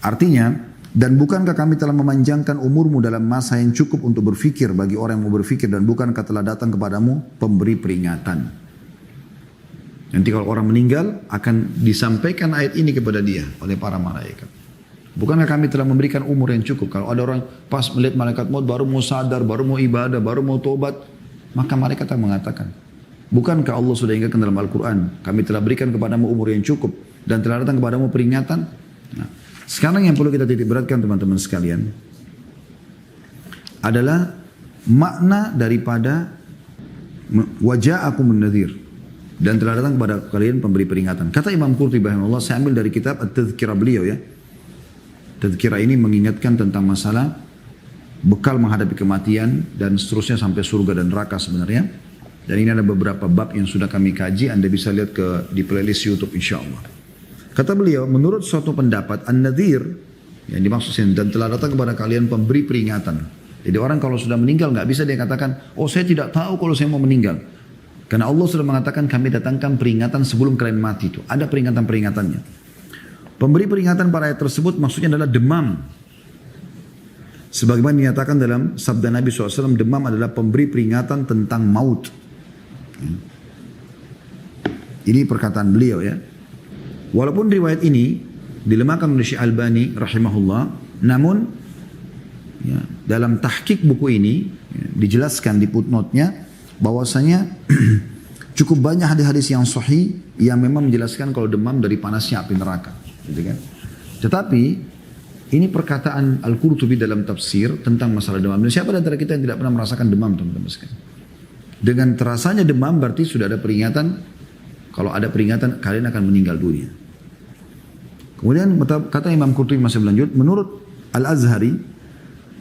Artinya, dan bukankah kami telah memanjangkan umurmu dalam masa yang cukup untuk berfikir bagi orang yang mau berfikir, dan bukankah telah datang kepadamu pemberi peringatan. Nanti kalau orang meninggal akan disampaikan ayat ini kepada dia oleh para malaikat. Bukankah kami telah memberikan umur yang cukup. Kalau ada orang pas melihat malaikat maut baru mau sadar, baru mau ibadah, baru mau tobat, maka malaikat akan mengatakan, bukankah Allah sudah ingatkan dalam Al-Quran, kami telah berikan kepadamu umur yang cukup dan telah datang kepadamu peringatan. Nah, sekarang yang perlu kita titik beratkan teman-teman sekalian adalah makna daripada waja'akumun nadhir, dan telah datang kepada kalian pemberi peringatan. Kata Imam Qurtubi rahimahullah, saya ambil dari kitab At-Tadhkirah beliau ya. Tadhkirah ini mengingatkan tentang masalah bekal menghadapi kematian dan seterusnya sampai surga dan neraka sebenarnya. Dan ini ada beberapa bab yang sudah kami kaji, Anda bisa lihat di playlist YouTube insyaAllah. Kata beliau, menurut suatu pendapat, An-Nadhir, yang dimaksudkan, dan telah datang kepada kalian pemberi peringatan. Jadi orang kalau sudah meninggal nggak bisa dia katakan, oh saya tidak tahu kalau saya mau meninggal. Karena Allah sudah mengatakan kami datangkan peringatan sebelum kalian mati itu. Ada peringatan-peringatannya. Pemberi peringatan pada ayat tersebut maksudnya adalah demam. Sebagaimana dinyatakan dalam sabda Nabi SAW, demam adalah pemberi peringatan tentang maut. Ini perkataan beliau ya. Walaupun riwayat ini dilemahkan oleh Syekh Albani rahimahullah, namun ya, dalam tahqiq buku ini ya, dijelaskan di footnote-nya bahwasanya cukup banyak hadis-hadis yang sahih yang memang menjelaskan kalau demam dari panasnya api neraka, gitu kan. Tetapi ini perkataan Al-Qurtubi dalam tafsir tentang masalah demam. Dan siapa di antara kita yang tidak pernah merasakan demam, teman-teman sekalian? Dengan terasanya demam berarti sudah ada peringatan. Kalau ada peringatan kalian akan meninggal dunia. Kemudian kata Imam Qurtubi masih berlanjut, menurut Al-Azhari,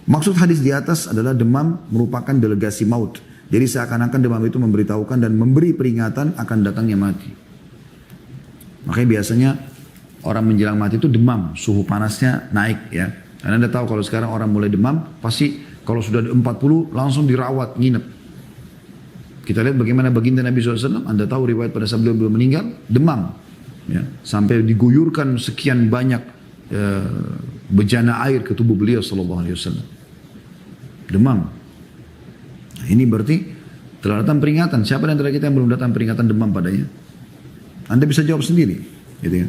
maksud hadis di atas adalah demam merupakan delegasi maut. Jadi seakan-akan demam itu memberitahukan dan memberi peringatan akan datangnya mati. Makanya biasanya orang menjelang mati itu demam, suhu panasnya naik ya. Karena Anda tahu kalau sekarang orang mulai demam, pasti kalau sudah 40 langsung dirawat, nginep. Kita lihat bagaimana baginda Nabi SAW, Anda tahu riwayat pada saat beliau meninggal, demam. Ya, sampai diguyurkan sekian banyak bejana air ke tubuh beliau SAW. Demam. Nah, ini berarti telah datang peringatan. Siapa di antara kita yang belum datang peringatan demam padanya? Anda bisa jawab sendiri. Gitu ya.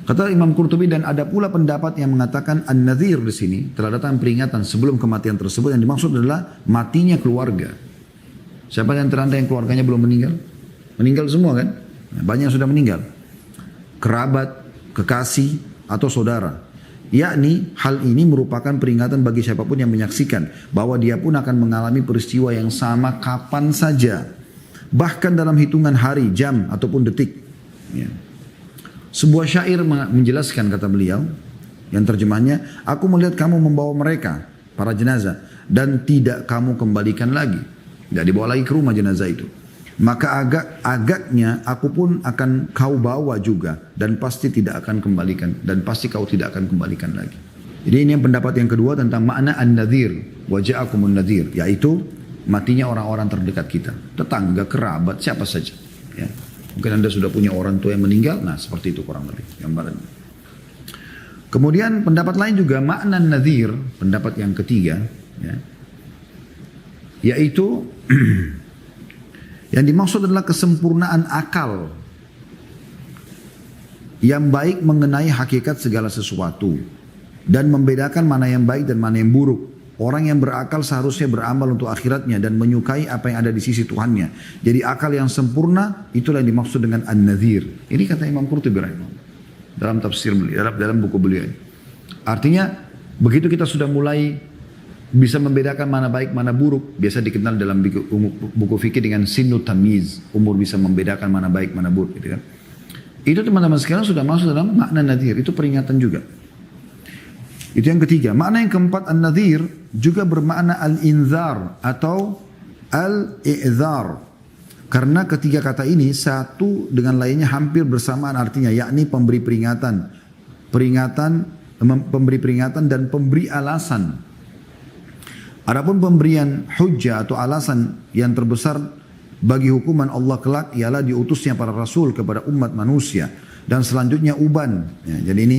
Kata Imam Qurtubi, dan ada pula pendapat yang mengatakan An-Nadhir di sini telah datang peringatan sebelum kematian tersebut, yang dimaksud adalah matinya keluarga. Siapa di antara Anda yang keluarganya belum meninggal? Meninggal semua kan? Nah, banyak yang sudah meninggal. Kerabat, kekasih, atau saudara. Yakni hal ini merupakan peringatan bagi siapapun yang menyaksikan bahwa dia pun akan mengalami peristiwa yang sama kapan saja. Bahkan dalam hitungan hari, jam, ataupun detik. Ya. Sebuah syair menjelaskan, kata beliau, yang terjemahnya, aku melihat kamu membawa mereka, para jenazah, dan tidak kamu kembalikan lagi. Tidak dibawa lagi ke rumah jenazah itu. Maka agaknya aku pun akan kau bawa juga, dan pasti tidak akan kembalikan, dan pasti kau tidak akan kembalikan lagi. Jadi ini yang pendapat yang kedua tentang makna an-nadhir, waja'akumun nadhir, yaitu matinya orang-orang terdekat kita, tetangga, kerabat, siapa saja. Ya. Mungkin Anda sudah punya orang tua yang meninggal, nah seperti itu kurang lebih gambarannya. Kemudian pendapat lain juga makna nadhir, pendapat yang ketiga, ya, yaitu yang dimaksud adalah kesempurnaan akal yang baik mengenai hakikat segala sesuatu dan membedakan mana yang baik dan mana yang buruk. Orang yang berakal seharusnya beramal untuk akhiratnya dan menyukai apa yang ada di sisi Tuhannya. Jadi akal yang sempurna itulah yang dimaksud dengan an-nadhir. Ini kata Imam Qurtubi rahimahullah dalam tafsir beliau, dalam buku beliau. Artinya begitu kita sudah mulai bisa membedakan mana baik mana buruk, biasa dikenal dalam buku fikih dengan sinnu tamyiz, umur bisa membedakan mana baik mana buruk, gitu kan. Itu teman-teman sekarang sudah masuk dalam makna nadhir, itu peringatan juga. Itu yang ketiga. Makna yang keempat, an-nadhir juga bermakna al-inzar atau al-i'zar. Karena ketiga kata ini satu dengan lainnya hampir bersamaan artinya, yakni pemberi peringatan, pemberi peringatan dan pemberi alasan. Adapun pemberian hujjah atau alasan yang terbesar bagi hukuman Allah kelak ialah diutusnya para rasul kepada umat manusia dan selanjutnya uban. Ya, jadi ini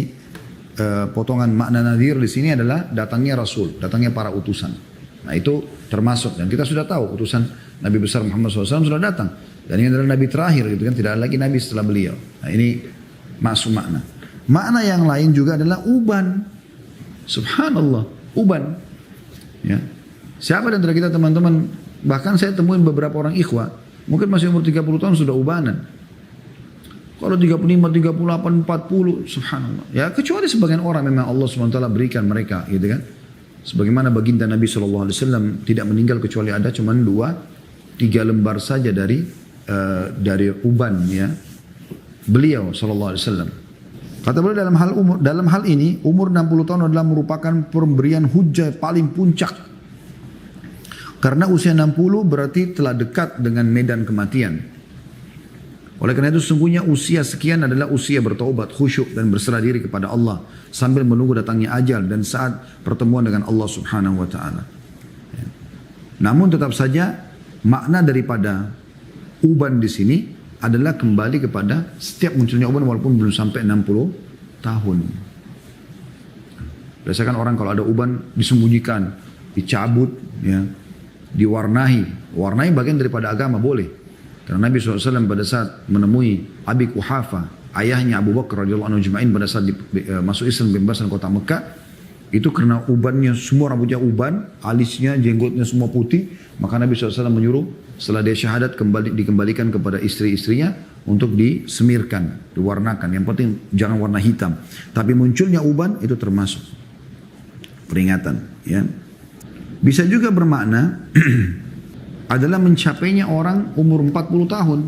potongan makna nadhir di sini adalah datangnya rasul, datangnya para utusan. Nah itu termasuk, dan kita sudah tahu utusan Nabi besar Muhammad SAW sudah datang, dan ini adalah Nabi terakhir gitu kan, tidak ada lagi Nabi setelah beliau. Nah ini masuk makna. Makna yang lain juga adalah uban. Subhanallah, uban. Ya. Siapa di antara kita teman-teman, bahkan saya temuin beberapa orang ikhwah, mungkin masih umur 30 tahun sudah ubanan. Kalau 35, 38, 40, subhanallah. Ya kecuali sebagian orang memang Allah SWT berikan mereka gitu kan. Sebagaimana baginda Nabi SAW tidak meninggal kecuali ada cuma 2-3 lembar saja dari uban ya. Beliau SAW. Kata beliau dalam hal ini umur 60 tahun adalah merupakan pemberian hujah paling puncak. Karena usia 60 berarti telah dekat dengan medan kematian. Oleh karena itu sesungguhnya usia sekian adalah usia bertaubat, khusyuk dan berserah diri kepada Allah sambil menunggu datangnya ajal dan saat pertemuan dengan Allah Subhanahu wa taala. Namun tetap saja makna daripada uban di sini adalah kembali kepada setiap munculnya uban walaupun belum sampai 60 tahun. Biasakan orang kalau ada uban disembunyikan, dicabut, ya, diwarnai bagian daripada agama boleh. Karena Nabi SAW pada saat menemui Abi Quhafa, ayahnya Abu Bakar radhiyallahu anhu ajma'in pada saat masuk Islam pembebasan kota Mekah, itu karena ubannya semua rambutnya uban, alisnya, jenggotnya semua putih, maka Nabi SAW menyuruh setelah dia syahadat dikembalikan kepada istri-istrinya untuk disemirkan, diwarnakan. Yang penting jangan warna hitam. Tapi munculnya uban itu termasuk peringatan. Ya. Bisa juga bermakna adalah mencapainya orang umur 40 tahun.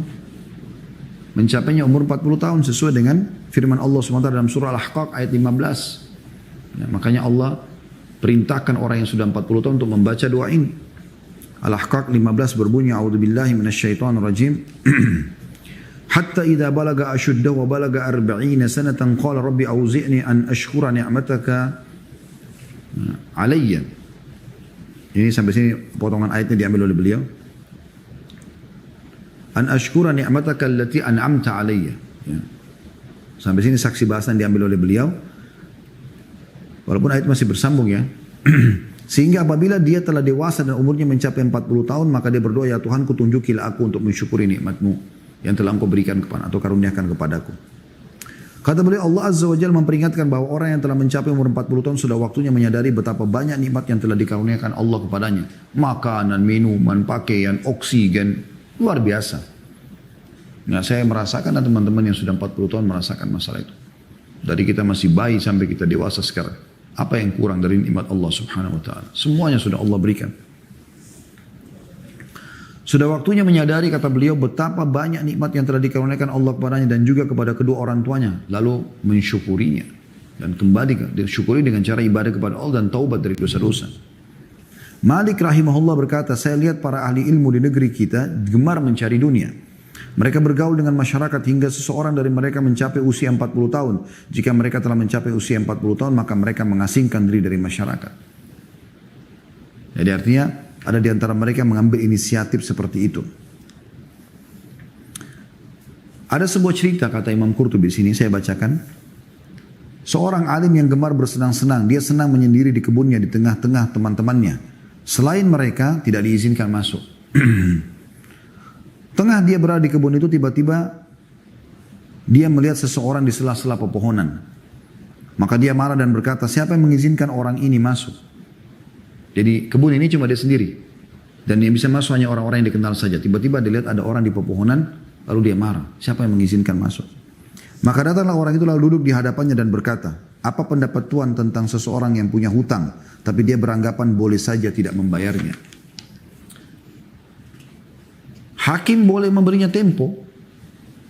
Mencapainya umur 40 tahun sesuai dengan firman Allah SWT dalam surah Al-Ahqaf ayat 15. Ya, makanya Allah perintahkan orang yang sudah 40 tahun untuk membaca doa ini. Al-Ahqaf 15 berbunyi a'udzubillahi minasyaitonir rajim. Hatta idza balaga ashuddahu wa balaga 40 sanatan qala rabbi auzi'ni an ashkura ni'mataka alayya. Ini sampai sini potongan ayatnya diambil oleh beliau. An ashkura ni'mataka allati an'amta alayya. Ya. Sampai sini saksi bahasan diambil oleh beliau. Walaupun ayat masih bersambung ya. Sehingga apabila dia telah dewasa dan umurnya mencapai 40 tahun, maka dia berdoa, ya Tuhanku tunjukilah aku untuk mensyukuri nikmat-Mu yang telah Engkau berikan kepada atau karuniakan kepadaku. Kata beliau, Allah Azza wa Jalla memperingatkan bahwa orang yang telah mencapai umur 40 tahun sudah waktunya menyadari betapa banyak nikmat yang telah dikaruniakan Allah kepadanya. Makanan, minuman, pakaian, oksigen, luar biasa. Nah, saya merasakan dan teman-teman yang sudah 40 tahun merasakan masalah itu. Dari kita masih bayi sampai kita dewasa sekarang. Apa yang kurang dari nikmat Allah Subhanahu wa taala? Semuanya sudah Allah berikan. Sudah waktunya menyadari, kata beliau, betapa banyak nikmat yang telah dikaruniakan Allah kepadanya dan juga kepada kedua orang tuanya, lalu mensyukurinya dan kembali disyukuri dengan cara ibadah kepada Allah dan taubat dari dosa-dosa. Malik rahimahullah berkata, saya lihat para ahli ilmu di negeri kita gemar mencari dunia. Mereka bergaul dengan masyarakat hingga seseorang dari mereka mencapai usia 40 tahun. Jika mereka telah mencapai usia 40 tahun, maka mereka mengasingkan diri dari masyarakat. Jadi artinya ada di antara mereka yang mengambil inisiatif seperti itu. Ada sebuah cerita kata Imam Qurtubi di sini, saya bacakan. Seorang alim yang gemar bersenang-senang, dia senang menyendiri di kebunnya di tengah-tengah teman-temannya. Selain mereka tidak diizinkan masuk. Tengah dia berada di kebun itu, tiba-tiba dia melihat seseorang di sela-sela pepohonan. Maka dia marah dan berkata, siapa yang mengizinkan orang ini masuk? Jadi kebun ini cuma dia sendiri. Dan yang bisa masuk hanya orang-orang yang dikenal saja. Tiba-tiba dia lihat ada orang di pepohonan, lalu dia marah. Siapa yang mengizinkan masuk? Maka datanglah orang itu lalu duduk di hadapannya dan berkata, apa pendapat Tuhan tentang seseorang yang punya hutang, tapi dia beranggapan boleh saja tidak membayarnya? Hakim boleh memberinya tempo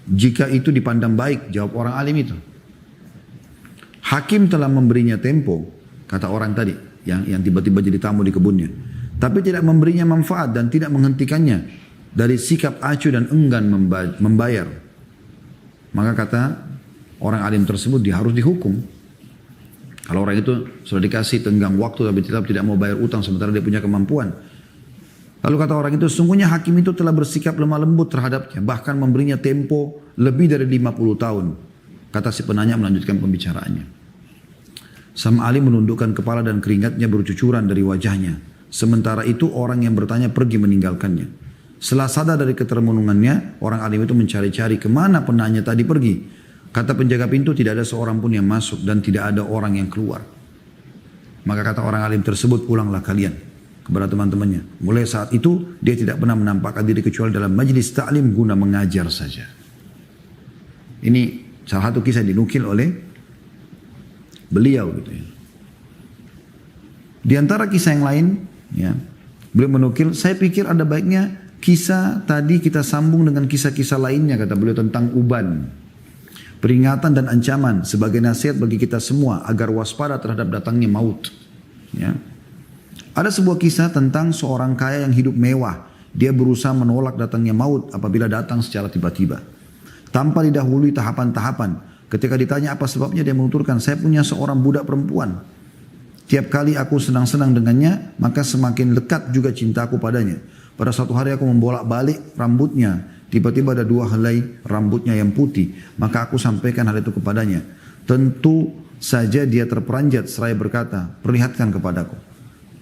jika itu dipandang baik, jawab orang alim itu. Hakim telah memberinya tempo, kata orang tadi yang tiba-tiba jadi tamu di kebunnya, tapi tidak memberinya manfaat dan tidak menghentikannya dari sikap acuh dan enggan membayar. Maka kata orang alim tersebut, dia harus dihukum. Kalau orang itu sudah dikasih tenggang waktu tapi tetap tidak mau bayar utang sementara dia punya kemampuan. Lalu kata orang itu, sesungguhnya hakim itu telah bersikap lemah lembut terhadapnya, bahkan memberinya tempo lebih dari 50 tahun. Kata si penanya melanjutkan pembicaraannya. Sang alim menundukkan kepala dan keringatnya bercucuran dari wajahnya. Sementara itu orang yang bertanya pergi meninggalkannya. Setelah sadar dari ketermenungannya, orang alim itu mencari-cari kemana penanya tadi pergi. Kata penjaga pintu, tidak ada seorang pun yang masuk dan tidak ada orang yang keluar. Maka kata orang alim tersebut, pulanglah kalian kepada teman-temannya. Mulai saat itu dia tidak pernah menampakkan diri kecuali dalam majlis ta'lim guna mengajar saja. Ini salah satu kisah dinukil oleh beliau gitu ya. Di antara kisah yang lain ya, beliau menukil, saya pikir ada baiknya kisah tadi kita sambung dengan kisah-kisah lainnya, kata beliau, tentang uban. Peringatan dan ancaman sebagai nasihat bagi kita semua agar waspada terhadap datangnya maut. Ya. Ada sebuah kisah tentang seorang kaya yang hidup mewah. Dia berusaha menolak datangnya maut apabila datang secara tiba-tiba. Tanpa didahului tahapan-tahapan. Ketika ditanya apa sebabnya, dia menuturkan, saya punya seorang budak perempuan. Tiap kali aku senang-senang dengannya, maka semakin lekat juga cintaku padanya. Pada suatu hari aku membolak-balik rambutnya. Tiba-tiba ada 2 helai rambutnya yang putih. Maka aku sampaikan hal itu kepadanya. Tentu saja dia terperanjat seraya berkata, perlihatkan kepadaku.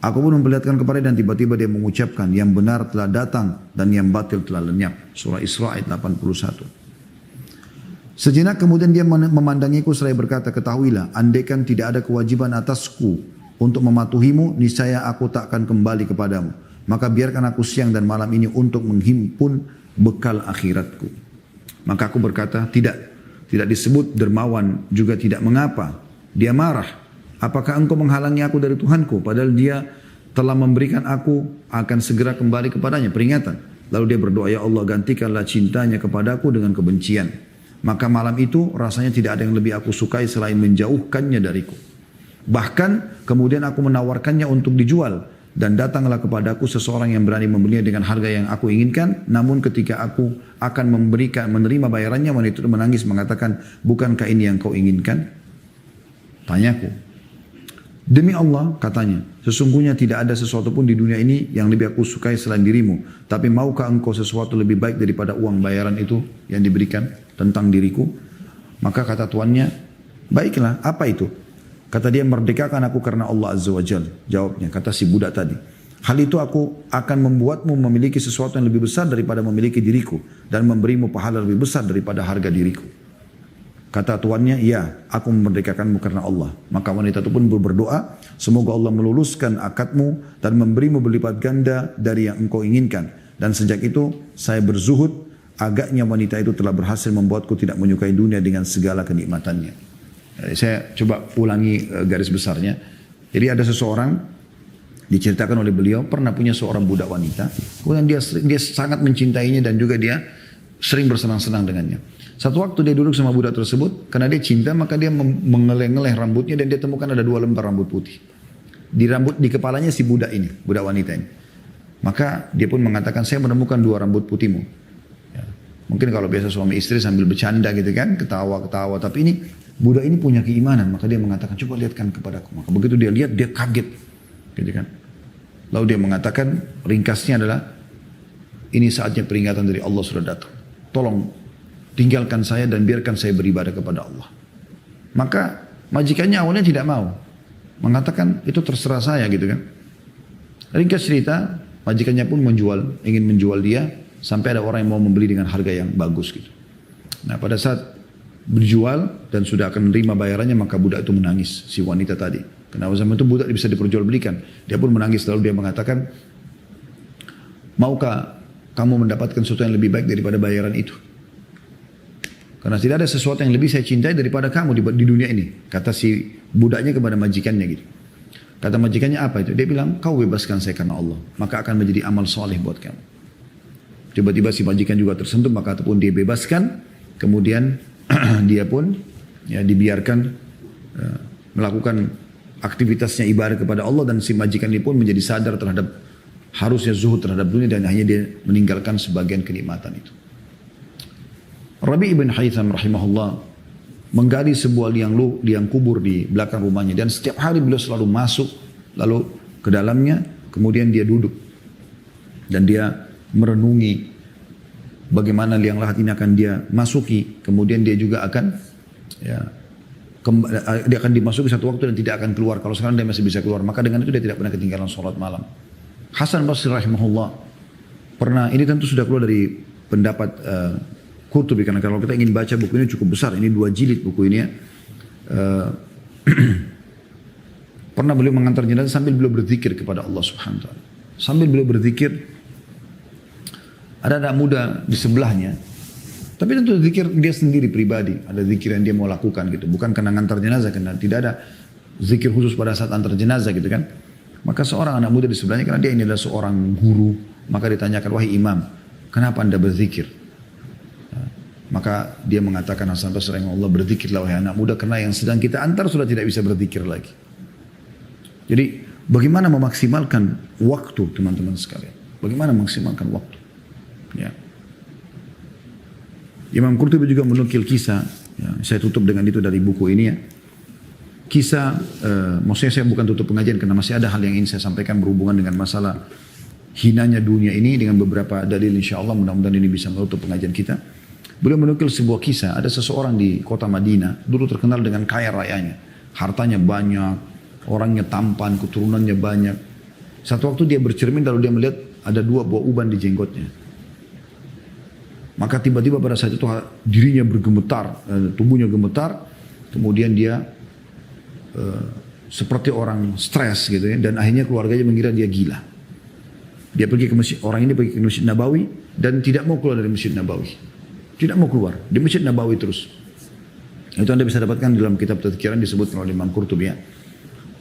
Aku pun memperlihatkan kepadanya dan tiba-tiba dia mengucapkan, yang benar telah datang dan yang batil telah lenyap. Surah Isra ayat 81. Sejenak kemudian dia memandangiku seraya berkata, ketahuilah, andaikan tidak ada kewajiban atasku untuk mematuhimu, niscaya aku tak akan kembali kepadamu. Maka biarkan aku siang dan malam ini untuk menghimpun bekal akhiratku. Maka aku berkata, tidak disebut dermawan, juga tidak mengapa. Dia marah. Apakah engkau menghalangi aku dari Tuhanku? Padahal dia telah memberikan aku akan segera kembali kepadanya. Peringatan. Lalu dia berdoa, ya Allah gantikanlah cintanya kepadaku dengan kebencian. Maka malam itu rasanya tidak ada yang lebih aku sukai selain menjauhkannya dariku. Bahkan kemudian aku menawarkannya untuk dijual. Dan datanglah kepadaku seseorang yang berani membelinya dengan harga yang aku inginkan. Namun ketika aku akan menerima bayarannya, wanita itu menangis mengatakan, bukankah ini yang kau inginkan? Tanyaku. Demi Allah, katanya, sesungguhnya tidak ada sesuatu pun di dunia ini yang lebih aku sukai selain dirimu. Tapi maukah engkau sesuatu lebih baik daripada uang bayaran itu yang diberikan tentang diriku? Maka kata tuannya, baiklah, apa itu? Kata dia, merdekakan aku karena Allah Azza wa Jalla. Jawabnya, kata si budak tadi. Hal itu aku akan membuatmu memiliki sesuatu yang lebih besar daripada memiliki diriku. Dan memberimu pahala lebih besar daripada harga diriku. Kata tuannya, ya, aku memerdekakanmu karena Allah. Maka wanita itu pun berdoa, semoga Allah meluluskan akadmu dan memberimu berlipat ganda dari yang engkau inginkan. Dan sejak itu saya berzuhud, agaknya wanita itu telah berhasil membuatku tidak menyukai dunia dengan segala kenikmatannya. Saya coba ulangi garis besarnya. Jadi ada seseorang diceritakan oleh beliau pernah punya seorang budak wanita. Kemudian dia sangat mencintainya dan juga dia sering bersenang-senang dengannya. Satu waktu dia duduk sama budak tersebut, karena dia cinta maka dia mengeleh-ngeleh rambutnya dan dia temukan ada 2 lembar rambut putih. Di kepalanya si budak ini, budak wanita ini. Maka dia pun mengatakan, saya menemukan 2 rambut putihmu. Ya. Mungkin kalau biasa suami istri sambil bercanda gitu kan, ketawa-ketawa. Tapi ini budak ini punya keimanan, maka dia mengatakan, coba lihatkan kepadaku. Maka begitu dia lihat, dia kaget. Gitu kan. Lalu dia mengatakan, ringkasnya adalah, ini saatnya peringatan dari Allah sudah datang. Tolong tinggalkan saya dan biarkan saya beribadah kepada Allah. Maka majikannya awalnya tidak mau. Mengatakan itu terserah saya gitu kan. Ringkas cerita, majikannya pun ingin menjual dia. Sampai ada orang yang mau membeli dengan harga yang bagus gitu. Nah pada saat berjual dan sudah akan menerima bayarannya, maka budak itu menangis, si wanita tadi. Karena zaman itu budak bisa diperjualbelikan. Dia pun menangis, lalu dia mengatakan, maukah kamu mendapatkan sesuatu yang lebih baik daripada bayaran itu? Karena tidak ada sesuatu yang lebih saya cintai daripada kamu di dunia ini. Kata si budaknya kepada majikannya gitu. Kata majikannya apa itu? Dia bilang, kau bebaskan saya karena Allah. Maka akan menjadi amal soleh buat kamu. Tiba-tiba si majikan juga tersentuh, maka pun dia bebaskan. Kemudian dia pun ya, dibiarkan melakukan aktivitasnya ibadah kepada Allah. Dan si majikan ini pun menjadi sadar terhadap harusnya zuhud terhadap dunia. Dan hanya dia meninggalkan sebagian kenikmatan itu. Rabi' ibn Haytham rahimahullah menggali sebuah liang kubur di belakang rumahnya. Dan setiap hari beliau selalu masuk lalu ke dalamnya. Kemudian dia duduk. Dan dia merenungi bagaimana liang lahat ini akan dia masuki. Kemudian dia juga akan ya, dia akan dimasuki satu waktu dan tidak akan keluar. Kalau sekarang dia masih bisa keluar, maka dengan itu dia tidak pernah ketinggalan sholat malam. Hasan Basri rahimahullah pernah, ini tentu sudah keluar dari pendapat Qurtubi, karena kalau kita ingin baca buku ini cukup besar, ini 2 jilid buku ini ya. Pernah beliau mengantar jenazah sambil beliau berzikir kepada Allah Subhanahu wa taala. Sambil beliau berzikir, ada anak muda di sebelahnya. Tapi tentu zikir dia sendiri pribadi, ada zikir yang dia mau lakukan gitu, bukan karena ngantar jenazah, karena tidak ada zikir khusus pada saat antar jenazah gitu kan. Maka seorang anak muda di sebelahnya, karena dia ini adalah seorang guru, maka ditanyakan, wahai imam, kenapa anda berzikir? Maka dia mengatakan, Hasan Basri rahimahullah, berzikirlah wahai anak muda, karena yang sedang kita antar sudah tidak bisa berzikir lagi. Jadi bagaimana memaksimalkan waktu teman-teman sekalian? Bagaimana memaksimalkan waktu? Ya. Imam Qurtubi juga menukil kisah, ya, saya tutup dengan itu dari buku ini ya. Kisah, maksudnya saya bukan tutup pengajian karena masih ada hal yang ingin saya sampaikan berhubungan dengan masalah hinanya dunia ini dengan beberapa dalil, insya Allah mudah-mudahan ini bisa menutup pengajian kita. Beliau menukil sebuah kisah, ada seseorang di kota Madinah, dulu terkenal dengan kaya rayanya, hartanya banyak, orangnya tampan, keturunannya banyak. Satu waktu dia bercermin lalu dia melihat ada 2 buah uban di jenggotnya. Maka tiba-tiba pada saat itu dirinya bergemetar, tubuhnya gemetar, kemudian dia seperti orang stres gitu ya, dan akhirnya keluarganya mengira dia gila. Dia pergi ke masjid, orang ini pergi ke Masjid Nabawi dan tidak mau keluar dari Masjid Nabawi. Tidak mau keluar, di Masjid Nabawi terus. Itu Anda bisa dapatkan dalam kitab tazkiran disebut oleh Imam Qurtubi ya.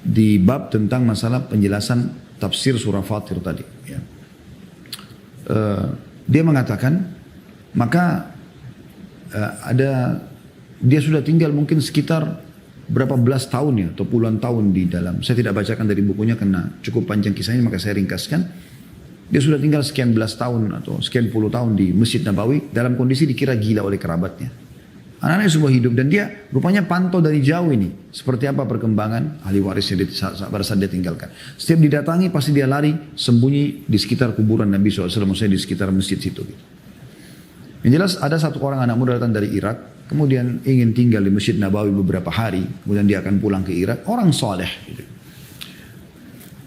Di bab tentang masalah penjelasan tafsir surah Fatir tadi. Ya. Dia mengatakan, maka dia sudah tinggal mungkin sekitar berapa belas tahun ya, atau puluhan tahun di dalam. Saya tidak bacakan dari bukunya karena cukup panjang kisahnya, maka saya ringkaskan. Dia sudah tinggal sekian belas tahun atau sekian puluh tahun di Masjid Nabawi dalam kondisi dikira gila oleh kerabatnya. Anak-anaknya semua hidup dan dia rupanya pantau dari jauh ini seperti apa perkembangan ahli warisnya pada saat dia tinggalkan. Setiap didatangi pasti dia lari sembunyi di sekitar kuburan Nabi SAW, maksudnya di sekitar masjid situ. Yang jelas ada satu orang anak muda datang dari Irak, kemudian ingin tinggal di Masjid Nabawi beberapa hari, kemudian dia akan pulang ke Irak, orang soleh. Gitu.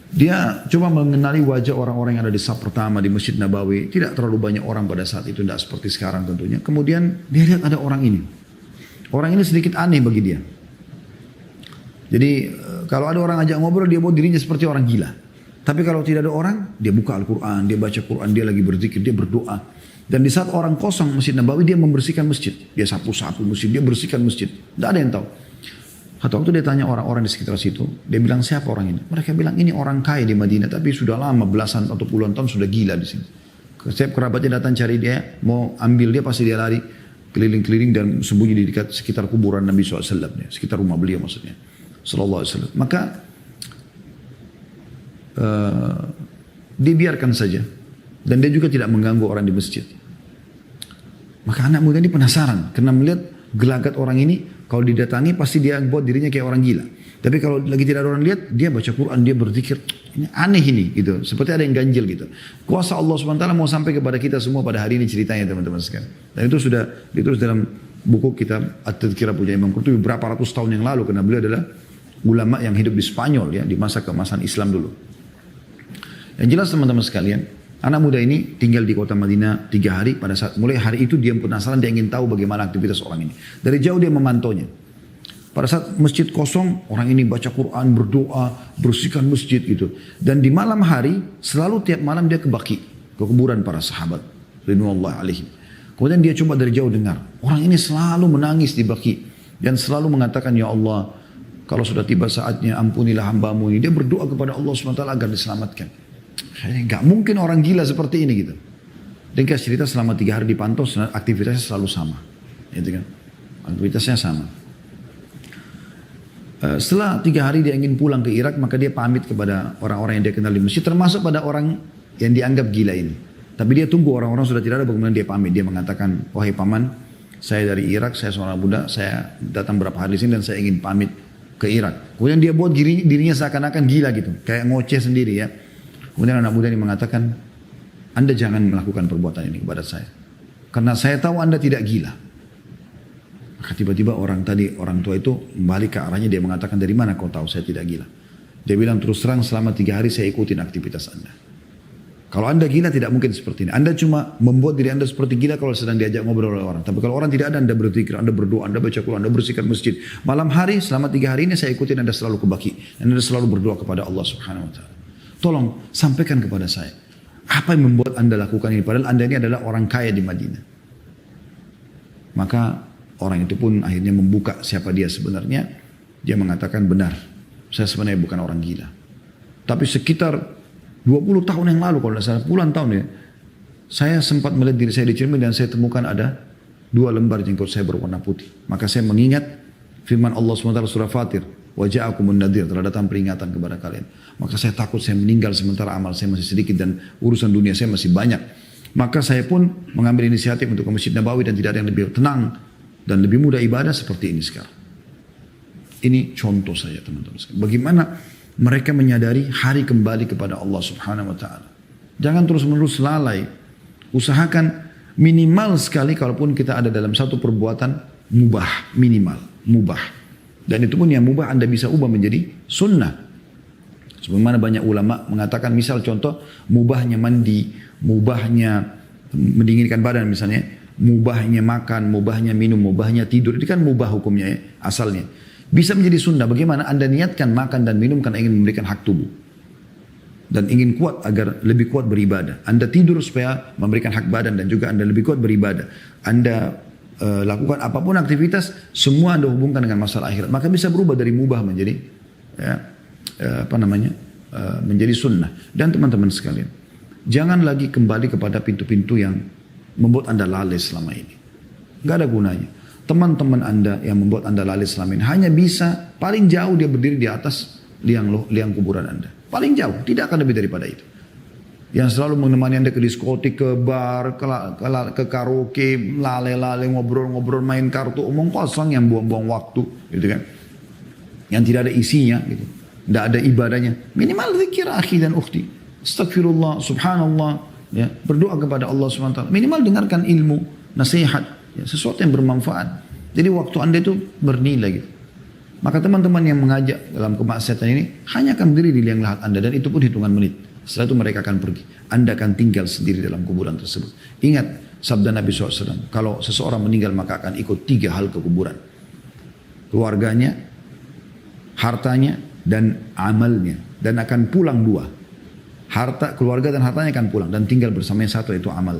Dia coba mengenali wajah orang-orang yang ada di saf pertama di Masjid Nabawi, tidak terlalu banyak orang pada saat itu, tidak seperti sekarang tentunya. Kemudian dia lihat ada orang ini. Orang ini sedikit aneh bagi dia. Jadi kalau ada orang ajak ngobrol, dia buat dirinya seperti orang gila. Tapi kalau tidak ada orang, dia buka Al-Quran, dia baca Quran, dia lagi berzikir, dia berdoa. Dan di saat orang kosong Masjid Nabawi, dia membersihkan masjid. Dia sapu-sapu masjid, dia bersihkan masjid. Tidak ada yang tahu. Satu waktu dia tanya orang-orang di sekitar situ, dia bilang, siapa orang ini? Mereka bilang, ini orang kaya di Madinah, tapi sudah lama, belasan atau puluhan tahun sudah gila di sini. Setiap kerabatnya datang cari dia, mau ambil dia, pasti dia lari keliling-keliling dan sembunyi di dekat sekitar kuburan Nabi SAW, ya, sekitar rumah beliau maksudnya. Sallallahu alaihi wasallam. Maka dibiarkan saja. Dan dia juga tidak mengganggu orang di masjid. Maka anak muda ini penasaran, karena melihat gelagat orang ini, kalau didatangi pasti dia buat dirinya kayak orang gila. Tapi kalau lagi tidak ada orang lihat, dia baca Quran, dia berzikir, ini aneh ini gitu. Seperti ada yang ganjil gitu. Kuasa Allah SWT mau sampai kepada kita semua pada hari ini ceritanya teman-teman sekalian. Dan itu sudah ditulis dalam buku kitab At-Tadhkirah punya Imam Qurtubi beberapa ratus tahun yang lalu, karena beliau adalah ulama yang hidup di Spanyol ya, di masa keemasan Islam dulu. Yang jelas teman-teman sekalian, anak muda ini tinggal di kota Madinah 3 hari. Pada saat mulai hari itu dia penasaran, dia ingin tahu bagaimana aktivitas orang ini. Dari jauh dia memantaunya. Pada saat masjid kosong, orang ini baca Quran, berdoa, bersihkan masjid gitu. Dan di malam hari, selalu tiap malam dia ke Baqi, ke kuburan para sahabat ridwanullah alaihim. Kemudian dia coba dari jauh dengar, orang ini selalu menangis di Baqi dan selalu mengatakan, ya Allah, kalau sudah tiba saatnya ampunilah hambamu ini. Dia berdoa kepada Allah SWT agar diselamatkan. Gak mungkin orang gila seperti ini gitu. Dan kita cerita selama 3 hari dipantau, aktivitasnya selalu sama. Gitu kan? Aktivitasnya sama. Setelah 3 hari dia ingin pulang ke Irak, maka dia pamit kepada orang-orang yang dia kenal di masjid, termasuk pada orang yang dianggap gila ini. Tapi dia tunggu orang-orang sudah tidak ada, kemudian dia pamit. Dia mengatakan, wahai paman, saya dari Irak, saya seorang budak, saya datang berapa hari di sini dan saya ingin pamit ke Irak. Kemudian dia buat dirinya seakan-akan gila gitu, kayak ngoceh sendiri ya. Kemudian anak muda ini mengatakan, Anda jangan melakukan perbuatan ini kepada saya. Karena saya tahu Anda tidak gila. Maka tiba-tiba orang tua itu kembali ke arahnya, dia mengatakan, dari mana kau tahu saya tidak gila? Dia bilang, terus terang selama 3 hari saya ikutin aktivitas Anda. Kalau Anda gila tidak mungkin seperti ini. Anda cuma membuat diri Anda seperti gila kalau sedang diajak ngobrol oleh orang. Tapi kalau orang tidak ada, Anda berzikir, Anda berdoa, Anda baca Quran, Anda bersihkan masjid. Malam hari selama 3 hari ini saya ikutin Anda selalu ke baki. Dan Anda selalu berdoa kepada Allah Subhanahu Wa Taala. Tolong sampaikan kepada saya. Apa yang membuat Anda lakukan ini? Padahal Anda ini adalah orang kaya di Madinah. Maka orang itu pun akhirnya membuka siapa dia sebenarnya. Dia mengatakan, benar, saya sebenarnya bukan orang gila. Tapi sekitar 20 tahun yang lalu, kalau tidak salah, puluhan tahun ya, saya sempat melihat diri saya di cermin dan saya temukan ada 2 lembar jenggot saya berwarna putih. Maka saya mengingat firman Allah SWT surah Fatir, waja'akumun nadhir, telah datang peringatan kepada kalian. Maka saya takut saya meninggal sementara amal saya masih sedikit dan urusan dunia saya masih banyak. Maka saya pun mengambil inisiatif untuk ke Masjid Nabawi dan tidak ada yang lebih tenang dan lebih mudah ibadah seperti ini sekarang. Ini contoh saja teman-teman. Bagaimana mereka menyadari hari kembali kepada Allah Subhanahu Wa Taala. Jangan terus-menerus lalai. Usahakan minimal sekali kalaupun kita ada dalam satu perbuatan mubah, minimal mubah. Dan itu pun yang mubah Anda bisa ubah menjadi sunnah. Sebagaimana banyak ulama mengatakan, misal contoh mubahnya mandi, mubahnya mendinginkan badan misalnya, mubahnya makan, mubahnya minum, mubahnya tidur. Itu kan mubah hukumnya ya, asalnya. Bisa menjadi sunnah. Bagaimana Anda niatkan makan dan minum karena ingin memberikan hak tubuh. Dan ingin kuat agar lebih kuat beribadah. Anda tidur supaya memberikan hak badan dan juga Anda lebih kuat beribadah. Anda lakukan apapun aktivitas, semua Anda hubungkan dengan masalah akhirat. Maka bisa berubah dari mubah menjadi menjadi sunnah. Dan teman-teman sekalian, jangan lagi kembali kepada pintu-pintu yang membuat Anda lalai selama ini. Gak ada gunanya. Teman-teman Anda yang membuat Anda lalai selama ini hanya bisa paling jauh dia berdiri di atas liang kuburan Anda. Paling jauh, tidak akan lebih daripada itu. Yang selalu menemani Anda ke diskotik, ke bar, ke karaoke, lale-lale, ngobrol-ngobrol, main kartu, omong kosong yang buang-buang waktu, gitu kan. Yang tidak ada isinya, gitu. Tidak ada ibadahnya. Minimal zikir akhi dan ukhti. Astagfirullah, subhanallah, ya, berdoa kepada Allah SWT. Minimal dengarkan ilmu, nasihat, ya, sesuatu yang bermanfaat. Jadi waktu Anda itu bernilai gitu. Maka teman-teman yang mengajak dalam kemaksiatan ini hanya akan berdiri di liang lahat Anda dan itu pun hitungan menit. Setelah itu mereka akan pergi. Anda akan tinggal sendiri dalam kuburan tersebut. Ingat sabda Nabi SAW. Kalau seseorang meninggal maka akan ikut 3 hal ke kuburan. Keluarganya, hartanya, dan amalnya. Dan akan pulang 2. Harta, keluarga dan hartanya akan pulang. Dan tinggal bersama yang satu yaitu amal.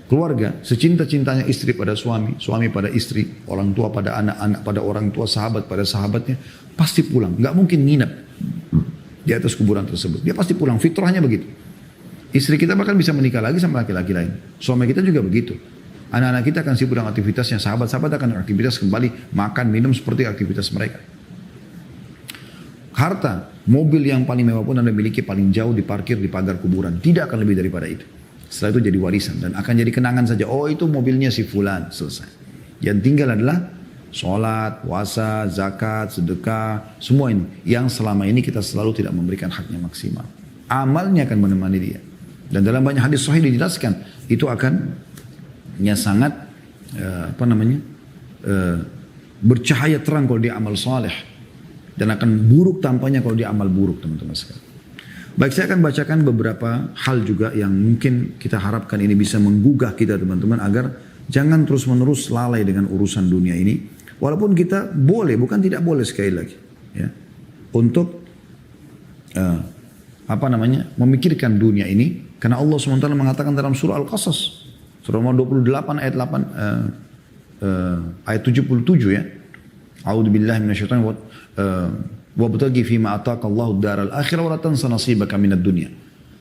Keluarga, secinta-cintanya istri pada suami, suami pada istri, orang tua pada anak, anak pada orang tua, sahabat pada sahabatnya, pasti pulang. Nggak mungkin nginep di atas kuburan tersebut. Dia pasti pulang, fitrahnya begitu. Istri kita bahkan bisa menikah lagi sama laki-laki lain. Suami kita juga begitu. Anak-anak kita akan sibuk dengan aktivitasnya, sahabat-sahabat akan aktivitas kembali, makan, minum seperti aktivitas mereka. Harta, mobil yang paling mewah pun Anda miliki paling jauh diparkir di pagar kuburan. Tidak akan lebih daripada itu. Setelah itu jadi warisan dan akan jadi kenangan saja. Oh itu mobilnya si fulan, selesai. Yang tinggal adalah sholat, puasa, zakat, sedekah, semua ini. Yang selama ini kita selalu tidak memberikan haknya maksimal. Amalnya akan menemani dia. Dan dalam banyak hadis sahih dijelaskan, itu akan sangat bercahaya terang kalau dia amal saleh. Dan akan buruk tampaknya kalau dia amal buruk, teman-teman sekalian. Baik, saya akan bacakan beberapa hal juga yang mungkin kita harapkan ini bisa menggugah kita teman-teman agar jangan terus-menerus lalai dengan urusan dunia ini. Walaupun kita boleh, bukan tidak boleh sekali lagi, ya, untuk memikirkan dunia ini, karena Allah SWT mengatakan dalam surah Al-Qasas, surah nomor 28 ayat 8 ayat 77 ya. A'udzubillahi minasyaitonir wabtaghi fima ataka Allahu daral akhirah wa la tansa nasibaka minad dunya.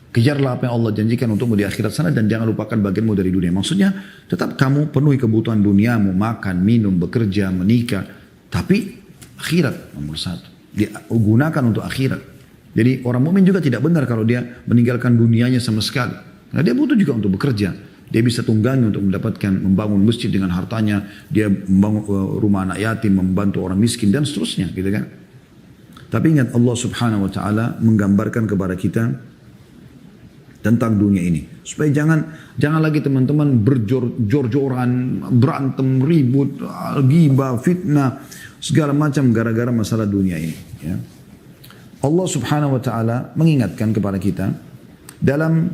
Kejarlah apa yang Allah janjikan untukmu di akhirat sana dan jangan lupakan bagianmu dari dunia. Maksudnya tetap kamu penuhi kebutuhan duniamu, makan, minum, bekerja, menikah, tapi akhirat nomor 1. Digunakan untuk akhirat. Jadi orang mukmin juga tidak benar kalau dia meninggalkan dunianya sama sekali. Karena dia butuh juga untuk bekerja. Dia bisa tunggangi untuk mendapatkan membangun masjid dengan hartanya, dia membangun rumah anak yatim, membantu orang miskin dan seterusnya, gitu kan? Tapi ingat Allah Subhanahu wa taala menggambarkan kepada kita tentang dunia ini. Supaya jangan lagi teman-teman berjor-joran, berantem, ribut, ghibah, fitnah, segala macam gara-gara masalah dunia ini. Ya. Allah Subhanahu wa Ta'ala mengingatkan kepada kita dalam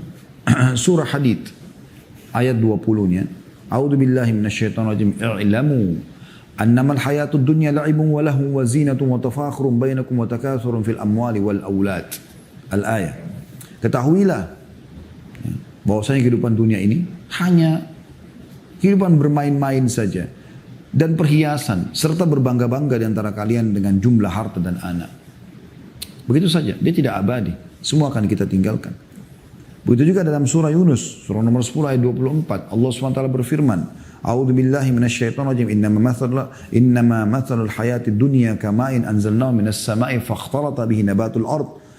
surah Hadid ayat 20-nya, A'udzu billahi minasyaitonir rajim. I'lamu annamal hayatud dunya la'ibun wa lahu wa zinatun wa tafakhurun bainakum wa takathurun fil amwali wal aulad. Al-ayah. Ketahuilah bahwasanya kehidupan dunia ini hanya kehidupan bermain-main saja dan perhiasan serta berbangga-bangga di antara kalian dengan jumlah harta dan anak. Begitu saja, dia tidak abadi. Semua akan kita tinggalkan. Begitu juga dalam surah Yunus, surah nomor 10 ayat 24, Allah SWT berfirman, A'udzu billahi minasyaitonir rajim. Innama mathalul hayatid dunya kama'in anzalnahu minas sama'i fakhtalata bihi nabatul ard.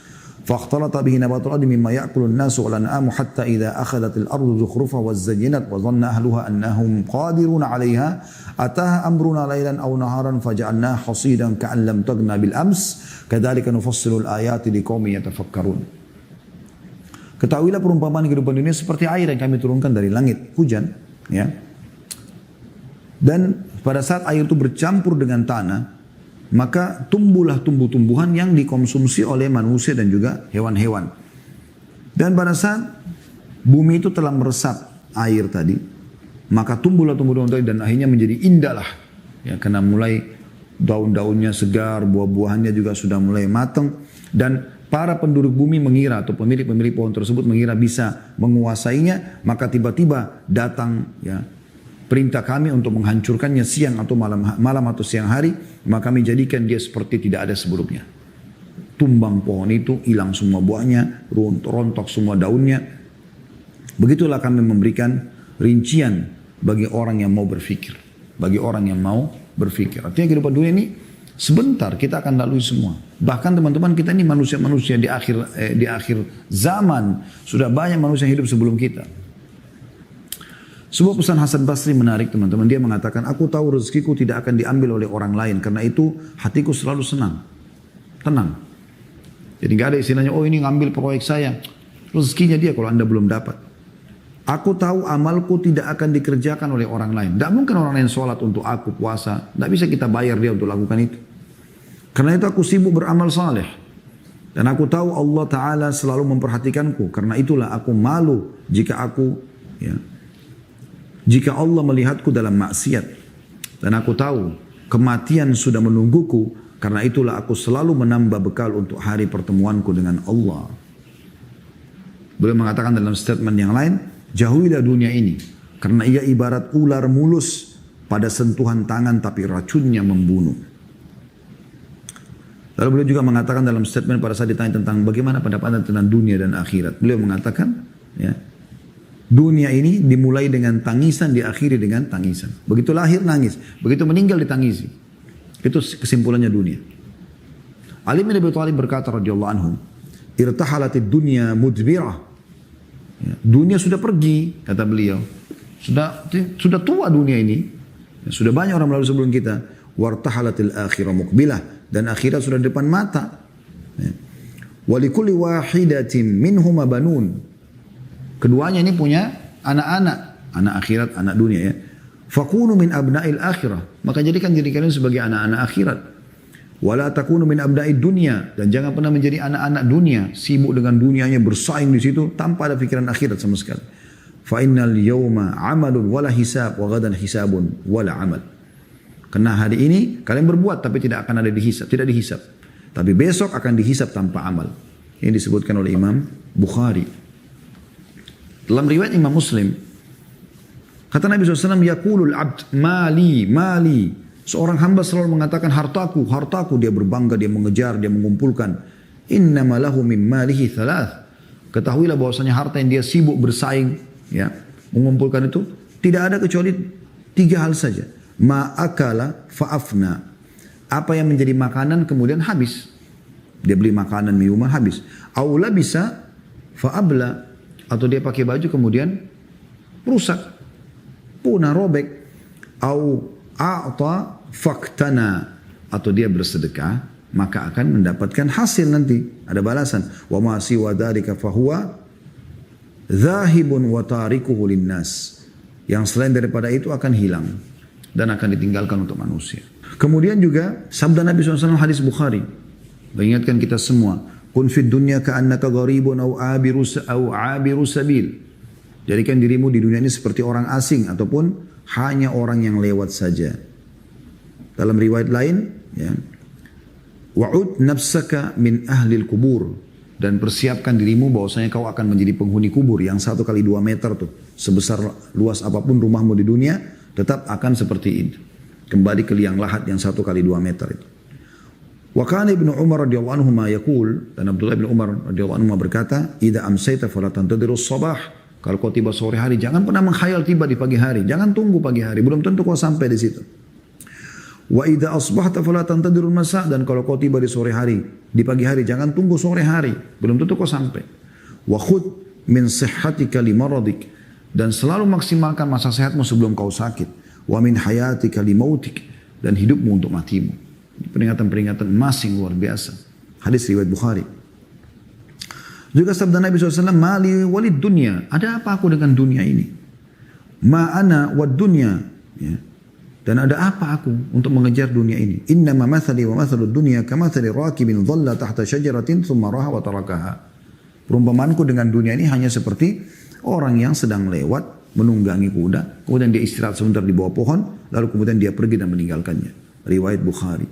فاختلط به نبات الأرض مما يأكل الناس والأنعام حتى إذا أخذت الأرض زخرفها وزينت وظن أهلها أنهم قادرون عليها أتاها أمرنا ليلا أو نهارا فجعلناها حصيدا كأن لم تغن بالأمس كذلك نفصل الآيات لقوم يتفكرون. Ketahuilah perumpamaan kehidupan dunia seperti air yang kami turunkan dari langit, hujan, ya. Dan pada saat air itu bercampur dengan tanah, maka tumbuhlah tumbuh-tumbuhan yang dikonsumsi oleh manusia dan juga hewan-hewan. Dan pada saat bumi itu telah meresap air tadi, maka tumbuhlah tumbuh-tumbuhan tadi dan akhirnya menjadi indahlah. Ya, karena mulai daun-daunnya segar, buah-buahannya juga sudah mulai matang. Dan para penduduk bumi mengira atau pemilik-pemilik pohon tersebut mengira bisa menguasainya, maka tiba-tiba datang ya perintah kami untuk menghancurkannya siang atau malam atau siang hari, maka kami jadikan dia seperti tidak ada sebelumnya. Tumbang pohon itu, hilang semua buahnya, rontok semua daunnya. Begitulah kami memberikan rincian bagi orang yang mau berfikir. Bagi orang yang mau berfikir. Artinya kehidupan dunia ini sebentar kita akan lalui semua. Bahkan teman-teman kita ini manusia-manusia di akhir zaman. Sudah banyak manusia yang hidup sebelum kita. Sebuah pesan Hasan Basri menarik teman-teman. Dia mengatakan, aku tahu rezekiku tidak akan diambil oleh orang lain. Karena itu hatiku selalu senang. Tenang. Jadi gak ada istilahnya, oh ini ngambil proyek saya. Rezekinya dia kalau anda belum dapat. Aku tahu amalku tidak akan dikerjakan oleh orang lain. Tidak mungkin orang lain sholat untuk aku, puasa. Tidak bisa kita bayar dia untuk lakukan itu. Karena itu aku sibuk beramal saleh. Dan aku tahu Allah Ta'ala selalu memperhatikanku. Karena itulah aku malu jika Allah melihatku dalam maksiat. Dan aku tahu kematian sudah menungguku. Karena itulah aku selalu menambah bekal untuk hari pertemuanku dengan Allah. Beliau mengatakan dalam statement yang lain, jauhilah dunia ini. Karena ia ibarat ular mulus pada sentuhan tangan tapi racunnya membunuh. Lalu beliau juga mengatakan dalam statement pada saat ditanya tentang bagaimana pendapat tentang dunia dan akhirat. Beliau mengatakan, ya, dunia ini dimulai dengan tangisan, diakhiri dengan tangisan. Begitu lahir nangis, begitu meninggal ditangisi. Itu kesimpulannya dunia. Ali bin Abi Thalib berkata radhiyallahu anhu, irtahalatid dunya mudbirah. Ya, dunia sudah pergi, kata beliau. Sudah tua dunia ini. Ya, sudah banyak orang melalui sebelum kita. Wartahalatil akhirah muqbilah. Dan akhirat sudah di depan mata. Ya. Walikulli wahidatin minhuma banun. Keduanya ini punya anak-anak. Anak akhirat, anak dunia ya. Fakunu min abna'il akhirah. Maka jadikan diri kalian sebagai anak-anak akhirat. Wala takunu min abna'id dunia. Dan jangan pernah menjadi anak-anak dunia. Sibuk dengan dunianya, bersaing di situ tanpa ada pikiran akhirat sama sekali. Fa innal yawma amalun wala hisab wa ghadan hisabun wala amal. Karena hari ini kalian berbuat tapi tidak akan ada dihisab, tidak dihisab. Tapi besok akan dihisab tanpa amal. Ini disebutkan oleh Imam Bukhari. Dalam riwayat Imam Muslim, kata Nabi SAW, yaqulul abd mali, mali. Seorang hamba selalu mengatakan hartaku, hartaku. Dia berbangga, dia mengejar, dia mengumpulkan. Innama lahu min malihi thalath. Ketahuilah bahwasanya harta yang dia sibuk bersaing, ya, mengumpulkan itu, tidak ada kecuali 3 hal saja. Ma'akala fa'afna. Apa yang menjadi makanan kemudian habis. Dia beli makanan, minuman habis. Aula bisa fa'abla. Atau dia pakai baju kemudian rusak. Punah, robek. Au a'ta faktana. Atau dia bersedekah, maka akan mendapatkan hasil nanti. Ada balasan. Wa ma siwa dzalika fahuwa Zahibun wa tarikuhu linnas. Yang selain daripada itu akan hilang dan akan ditinggalkan untuk manusia. Kemudian juga sabda Nabi SAW hadis Bukhari. Mengingatkan kita semua. Kun fid dunya ka'annaka gharibun au abiru sabil. Jadikan dirimu di dunia ini seperti orang asing ataupun hanya orang yang lewat saja. Dalam riwayat lain, ya, wa'ud nafsaka min ahlil kubur. Dan persiapkan dirimu bahwasanya kau akan menjadi penghuni kubur yang 1 kali 2 meter tuh. Sebesar luas apapun rumahmu di dunia, tetap akan seperti itu. Kembali ke liang lahat yang 1 kali 2 meter itu. Wa kana Ibnu Umar radhiyallahu anhu ma yaqul, dan Abdullah bin Umar radhiyallahu anhu berkata, "Idza amsayta fala tantadhirus sabah." Kalau kau tiba sore hari, jangan pernah menghayal tiba di pagi hari. Jangan tunggu pagi hari, belum tentu kau sampai di situ. Wa idza asbahta fala tantadirul masa, dan kalau kau tiba di sore hari, di pagi hari jangan tunggu sore hari, belum tentu kau sampai. Wa khudh min sihhatika li maradik, dan selalu maksimalkan masa sehatmu sebelum kau sakit. Wa min hayatika li mautik, dan hidupmu untuk matimu. Peringatan-peringatan emas yang luar biasa. Hadis riwayat Bukhari. Juga sabda Nabi SAW, mali walid dunya, ada apa aku dengan dunia ini? Ma'ana wad dunya, ya. Dan ada apa aku untuk mengejar dunia ini? Innama mathali wa mathalud dunya kamathali rakibin dhalla tahta syajaratin thumma raha wa tarakaha. Perumpamanku dengan dunia ini hanya seperti orang yang sedang lewat menunggangi kuda, kemudian dia istirahat sebentar di bawah pohon, lalu kemudian dia pergi dan meninggalkannya. Riwayat Bukhari.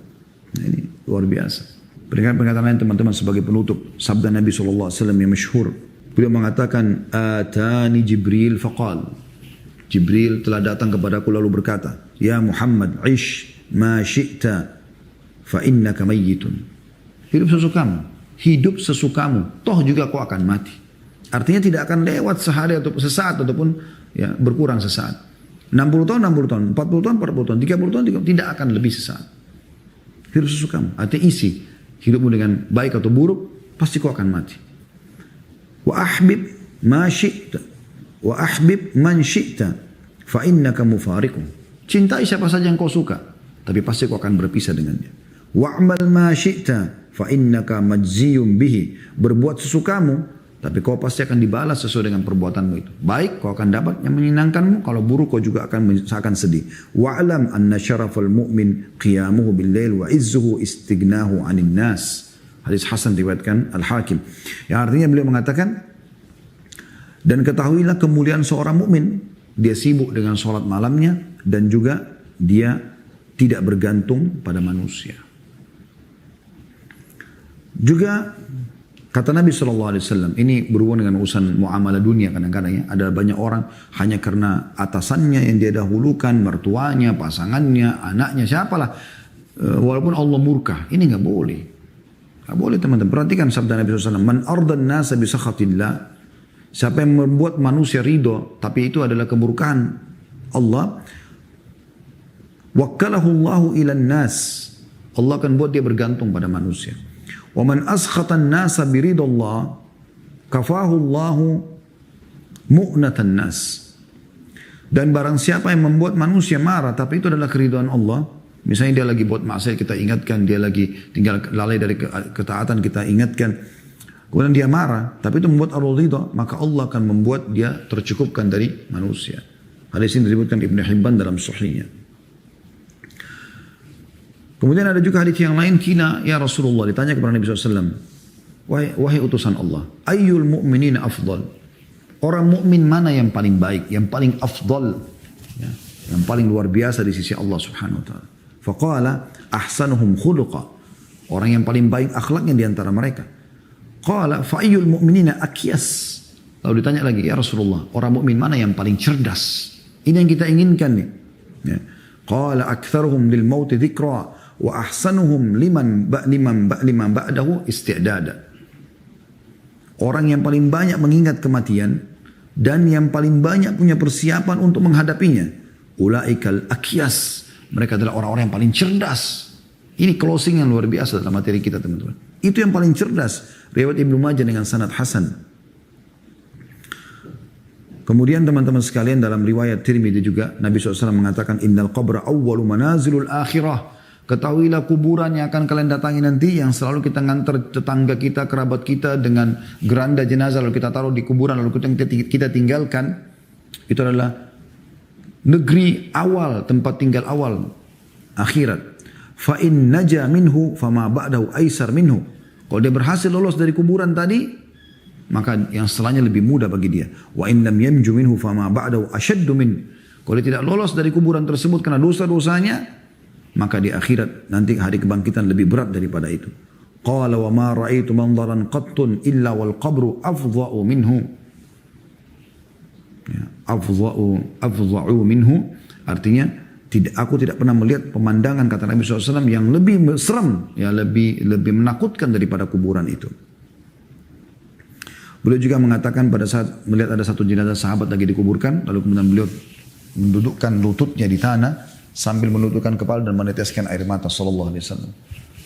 Nah, ini luar biasa. Peringatan lain teman-teman sebagai penutup, sabda Nabi SAW yang masyhur. Beliau mengatakan, Atani Jibril faqal. Jibril telah datang kepadaku lalu berkata, Ya Muhammad, ish ma syi'ta fa innaka mayyitun. Hidup sesukamu, hidup sesukamu, toh juga kau akan mati. Artinya tidak akan lewat sehari atau sesaat ataupun ya berkurang sesaat. 60 tahun, 60 tahun, 40 tahun, 40 tahun, 30 tahun, tidak akan lebih sesaat. Hidup sesukamu, artinya isi hidupmu dengan baik atau buruk, pasti kau akan mati. Wa ahbib ma syi'ta wa ahbib man syi'ta fa innaka mufariqun. Cintai siapa saja yang kau suka, tapi pasti kau akan berpisah dengannya. Wa'mal ma syi'ta fa innaka majziyun bihi. Berbuat sesukamu, tapi kau pasti akan dibalas sesuai dengan perbuatanmu itu. Baik, kau akan dapat yang menyenangkanmu, kalau buruk kau juga akan sedih. Wa'lam anna syarafal mu'min qiyamuhu bil lail wa izzuhu istignahu 'anil nas. Hadis hasan diriwayatkan Al-Hakim. Yang artinya beliau mengatakan, dan ketahuilah kemuliaan seorang mukmin, dia sibuk dengan sholat malamnya dan juga dia tidak bergantung pada manusia. Juga kata Nabi SAW, ini berhubungan dengan urusan muamalah dunia kadang-kadang ya. Ada banyak orang hanya karena atasannya yang dia dahulukan, mertuanya, pasangannya, anaknya, siapalah. Walaupun Allah murka, ini nggak boleh. Nggak boleh teman-teman. Perhatikan sabda Nabi SAW, Man ardan nasa bisakhatillah. Siapa yang membuat manusia ridho, tapi itu adalah kemurkaan Allah. Wakkalahu Allahu ilan nas. Allah akan buat dia bergantung pada manusia. Wa man askhatan nasa biridallah kafahu Allahu mu'natan nas. Dan barang siapa yang membuat manusia marah tapi itu adalah keridhaan Allah, misalnya dia lagi buat maksiat kita ingatkan, dia lagi tinggal lalai dari ketaatan kita ingatkan, kemudian dia marah tapi itu membuat Allah ridha, maka Allah akan membuat dia tercukupkan dari manusia. Hadis ini disebutkan Ibnu Hibban dalam sahihnya. Kemudian ada juga hadis yang lain, kila ya Rasulullah, ditanya kepada Nabi SAW, wahai utusan Allah, ayyul mu'minin afdal, orang mukmin mana yang paling baik, yang paling afdal, ya, yang paling luar biasa di sisi Allah Subhanahu Wa Taala. Faqala ahsanuhum khuluqa, orang yang paling baik akhlaknya di antara mereka. Qala fa ayyul mu'minina akyas, lalu ditanya lagi, ya Rasulullah, orang mukmin mana yang paling cerdas? Ini yang kita inginkan nih. Ya. Qala aktsaruhum lil maut dzikra wa ahsanuhum liman ba'dahu isti'dada. Orang yang paling banyak mengingat kematian dan yang paling banyak punya persiapan untuk menghadapinya. Ulaikal akyas. Mereka adalah orang-orang yang paling cerdas. Ini closing yang luar biasa dalam materi kita teman-teman. Itu yang paling cerdas. Riwayat Ibnu Majah dengan sanad hasan. Kemudian teman-teman sekalian dalam riwayat Tirmidzi juga Nabi SAW mengatakan innal qabra awwalu manazilul akhirah. Ketahuilah kuburan yang akan kalian datangi nanti, yang selalu kita ngantar tetangga kita, kerabat kita dengan geranda jenazah, lalu kita taruh di kuburan, lalu kita tinggalkan. Itu adalah negeri awal, tempat tinggal awal, akhirat. Fa in naja minhu fama ba'dahu aisar minhu. Kalau dia berhasil lolos dari kuburan tadi, maka yang setelahnya lebih mudah bagi dia. Wa in lam yanju minhu fama ba'dahu ashaddu min. Kalau dia tidak lolos dari kuburan tersebut karena dosa-dosanya, maka di akhirat nanti hari kebangkitan lebih berat daripada itu. Qala wa ma ra'aitu manzaran qattun illa wal qabru afdha'u minhu. Ya, afdha'u minhu artinya aku tidak pernah melihat pemandangan, kata Nabi SAW, yang lebih serem, ya, lebih menakutkan daripada kuburan itu. Beliau juga mengatakan pada saat melihat ada satu jenazah sahabat lagi dikuburkan, lalu kemudian beliau mendudukkan lututnya di tanah sambil menundukkan kepala dan meneteskan air mata sallallahu alaihi wasallam.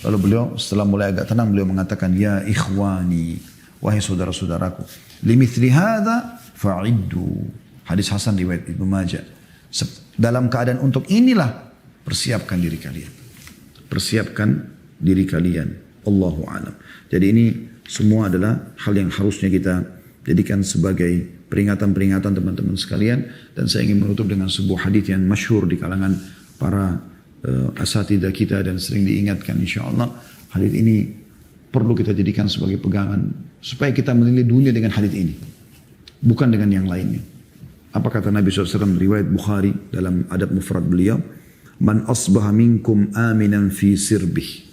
Lalu beliau setelah mulai agak tenang, beliau mengatakan, ya ikhwani, wahai saudara-saudaraku, limithli hadza fa'iddu. Hadis Hasan riwayat Ibnu Majah. Dalam keadaan untuk inilah persiapkan diri kalian. Persiapkan diri kalian. Allahu a'lam. Jadi ini semua adalah hal yang harusnya kita jadikan sebagai peringatan-peringatan teman-teman sekalian. Dan saya ingin menutup dengan sebuah hadis yang masyhur di kalangan para asatidah kita dan sering diingatkan, insyaAllah. Hadis ini perlu kita jadikan sebagai pegangan supaya kita menilai dunia dengan hadis ini, bukan dengan yang lainnya. Apa kata Nabi SAW riwayat Bukhari dalam adab mufrad beliau, man asbaha minkum aminan fi sirbih.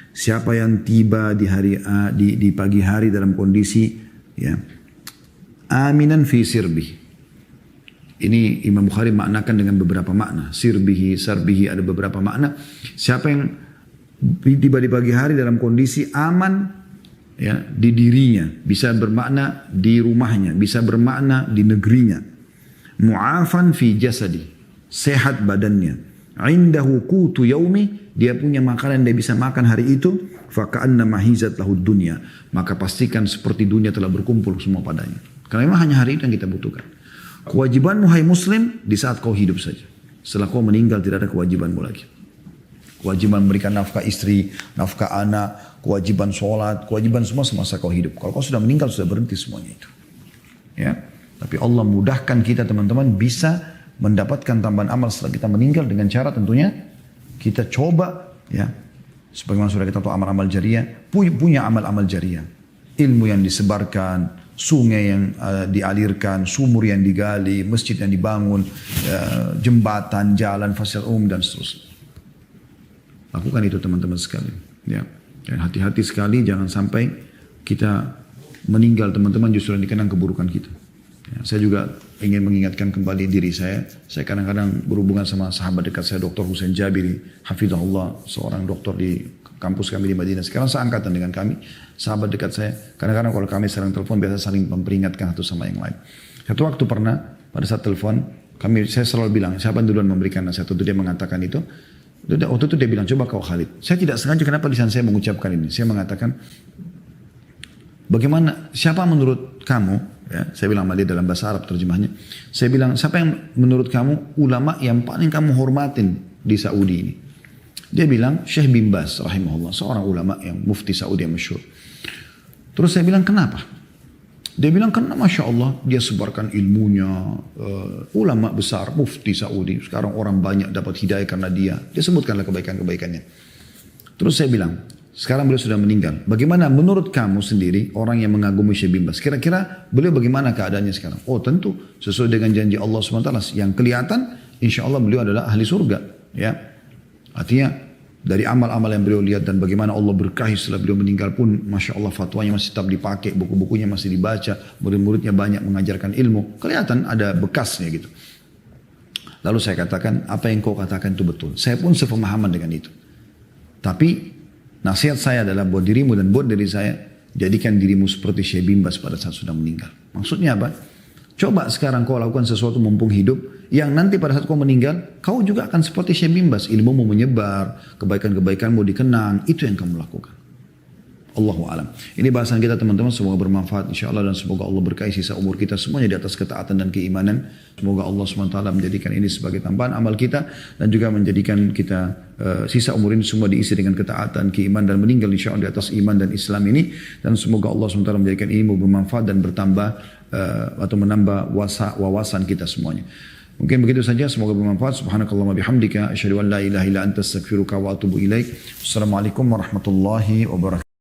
Siapa yang tiba di pagi hari dalam kondisi, ya, aminan fi sirbih. Ini Imam Bukhari maknakan dengan beberapa makna. Sirbihi, sarbihi, ada beberapa makna. Siapa yang tiba di pagi hari dalam kondisi aman, ya, di dirinya, bisa bermakna di rumahnya, bisa bermakna di negerinya. Mu'afan fi jasadi, sehat badannya. Indahu qutu yaumi, dia punya makanan dia bisa makan hari itu. Faka'anna mahizat lahud dunya, maka pastikan seperti dunia telah berkumpul semua padanya. Karena memang hanya hari itu yang kita butuhkan. Kewajibanmu hai muslim di saat kau hidup saja. Setelah kau meninggal tidak ada kewajibanmu lagi. Kewajiban memberikan nafkah istri, nafkah anak, kewajiban sholat, kewajiban semua semasa kau hidup. Kalau kau sudah meninggal sudah berhenti semuanya itu. Ya. Tapi Allah mudahkan kita teman-teman bisa mendapatkan tambahan amal setelah kita meninggal dengan cara tentunya kita coba, ya, sebagaimana sudah kita tahu amal-amal jariah, punya amal-amal jariah, ilmu yang disebarkan, sungai yang dialirkan, sumur yang digali, masjid yang dibangun, jembatan, jalan, fasilitas umum dan seterusnya. Lakukan itu teman-teman sekalian, ya. Dan hati-hati sekali jangan sampai kita meninggal teman-teman justru dikenang keburukan kita. Ya, saya juga ingin mengingatkan kembali diri saya. Saya kadang-kadang berhubungan sama sahabat dekat saya, Dr. Husain Jabiri, hafizahullah, seorang dokter di kampus kami di Madinah. Sekarang seangkatan dengan kami, sahabat dekat saya. Kadang-kadang kalau kami sering telepon, biasa saling memperingatkan satu sama yang lain. Satu waktu pernah, pada saat telepon, saya selalu bilang, siapa yang duluan memberikan nasihat? Itu dia mengatakan itu. Waktu itu dia bilang, coba kau Khalid. Saya tidak sengaja kenapa lisan saya mengucapkan ini. Saya mengatakan, bagaimana, siapa menurut kamu, ya, saya bilang sama dia dalam bahasa Arab terjemahnya. Saya bilang, siapa yang menurut kamu ulama yang paling kamu hormatin di Saudi ini? Dia bilang, Syekh bin Baz rahimahullah, seorang ulama yang mufti Saudi yang masyhur. Terus saya bilang, kenapa? Dia bilang, karena Masya Allah dia sebarkan ilmunya, ulama besar, mufti Saudi. Sekarang orang banyak dapat hidayah karena dia. Dia sebutkanlah kebaikan-kebaikannya. Terus saya bilang, sekarang beliau sudah meninggal. Bagaimana menurut kamu sendiri orang yang mengagumi Syekh bin Baz? Kira-kira beliau bagaimana keadaannya sekarang? Oh tentu sesuai dengan janji Allah SWT. Yang kelihatan insya Allah beliau adalah ahli surga. Ya, artinya dari amal-amal yang beliau lihat dan bagaimana Allah berkahi setelah beliau meninggal pun, Masya Allah fatwanya masih tetap dipakai, buku-bukunya masih dibaca, murid-muridnya banyak mengajarkan ilmu. Kelihatan ada bekasnya gitu. Lalu saya katakan, apa yang kau katakan itu betul. Saya pun sepemahaman dengan itu. Tapi nasihat saya adalah buat dirimu dan buat diri saya, jadikan dirimu seperti Syekh bin Baz pada saat sudah meninggal. Maksudnya apa? Coba sekarang kau lakukan sesuatu mumpung hidup, yang nanti pada saat kau meninggal, kau juga akan seperti Syekh bin Baz. Ilmumu menyebar, kebaikan-kebaikanmu dikenang, itu yang kamu lakukan. Allahu alam. Ini bahasan kita teman-teman, semoga bermanfaat insyaAllah, dan semoga Allah berkahi sisa umur kita semuanya di atas ketaatan dan keimanan. Semoga Allah SWT menjadikan ini sebagai tambahan amal kita, dan juga menjadikan kita sisa umur ini semua diisi dengan ketaatan, keimanan, dan meninggal insyaAllah di atas iman dan Islam ini. Dan semoga Allah SWT menjadikan ini bermanfaat dan bertambah atau menambah wawasan kita semuanya. Mungkin begitu saja, semoga bermanfaat. Subhanakallahumma bihamdika asyhadu an la ilaha illa anta astaghfiruka wa atubu ilaik. Assalamualaikum warahmatullahi wabarakatuh.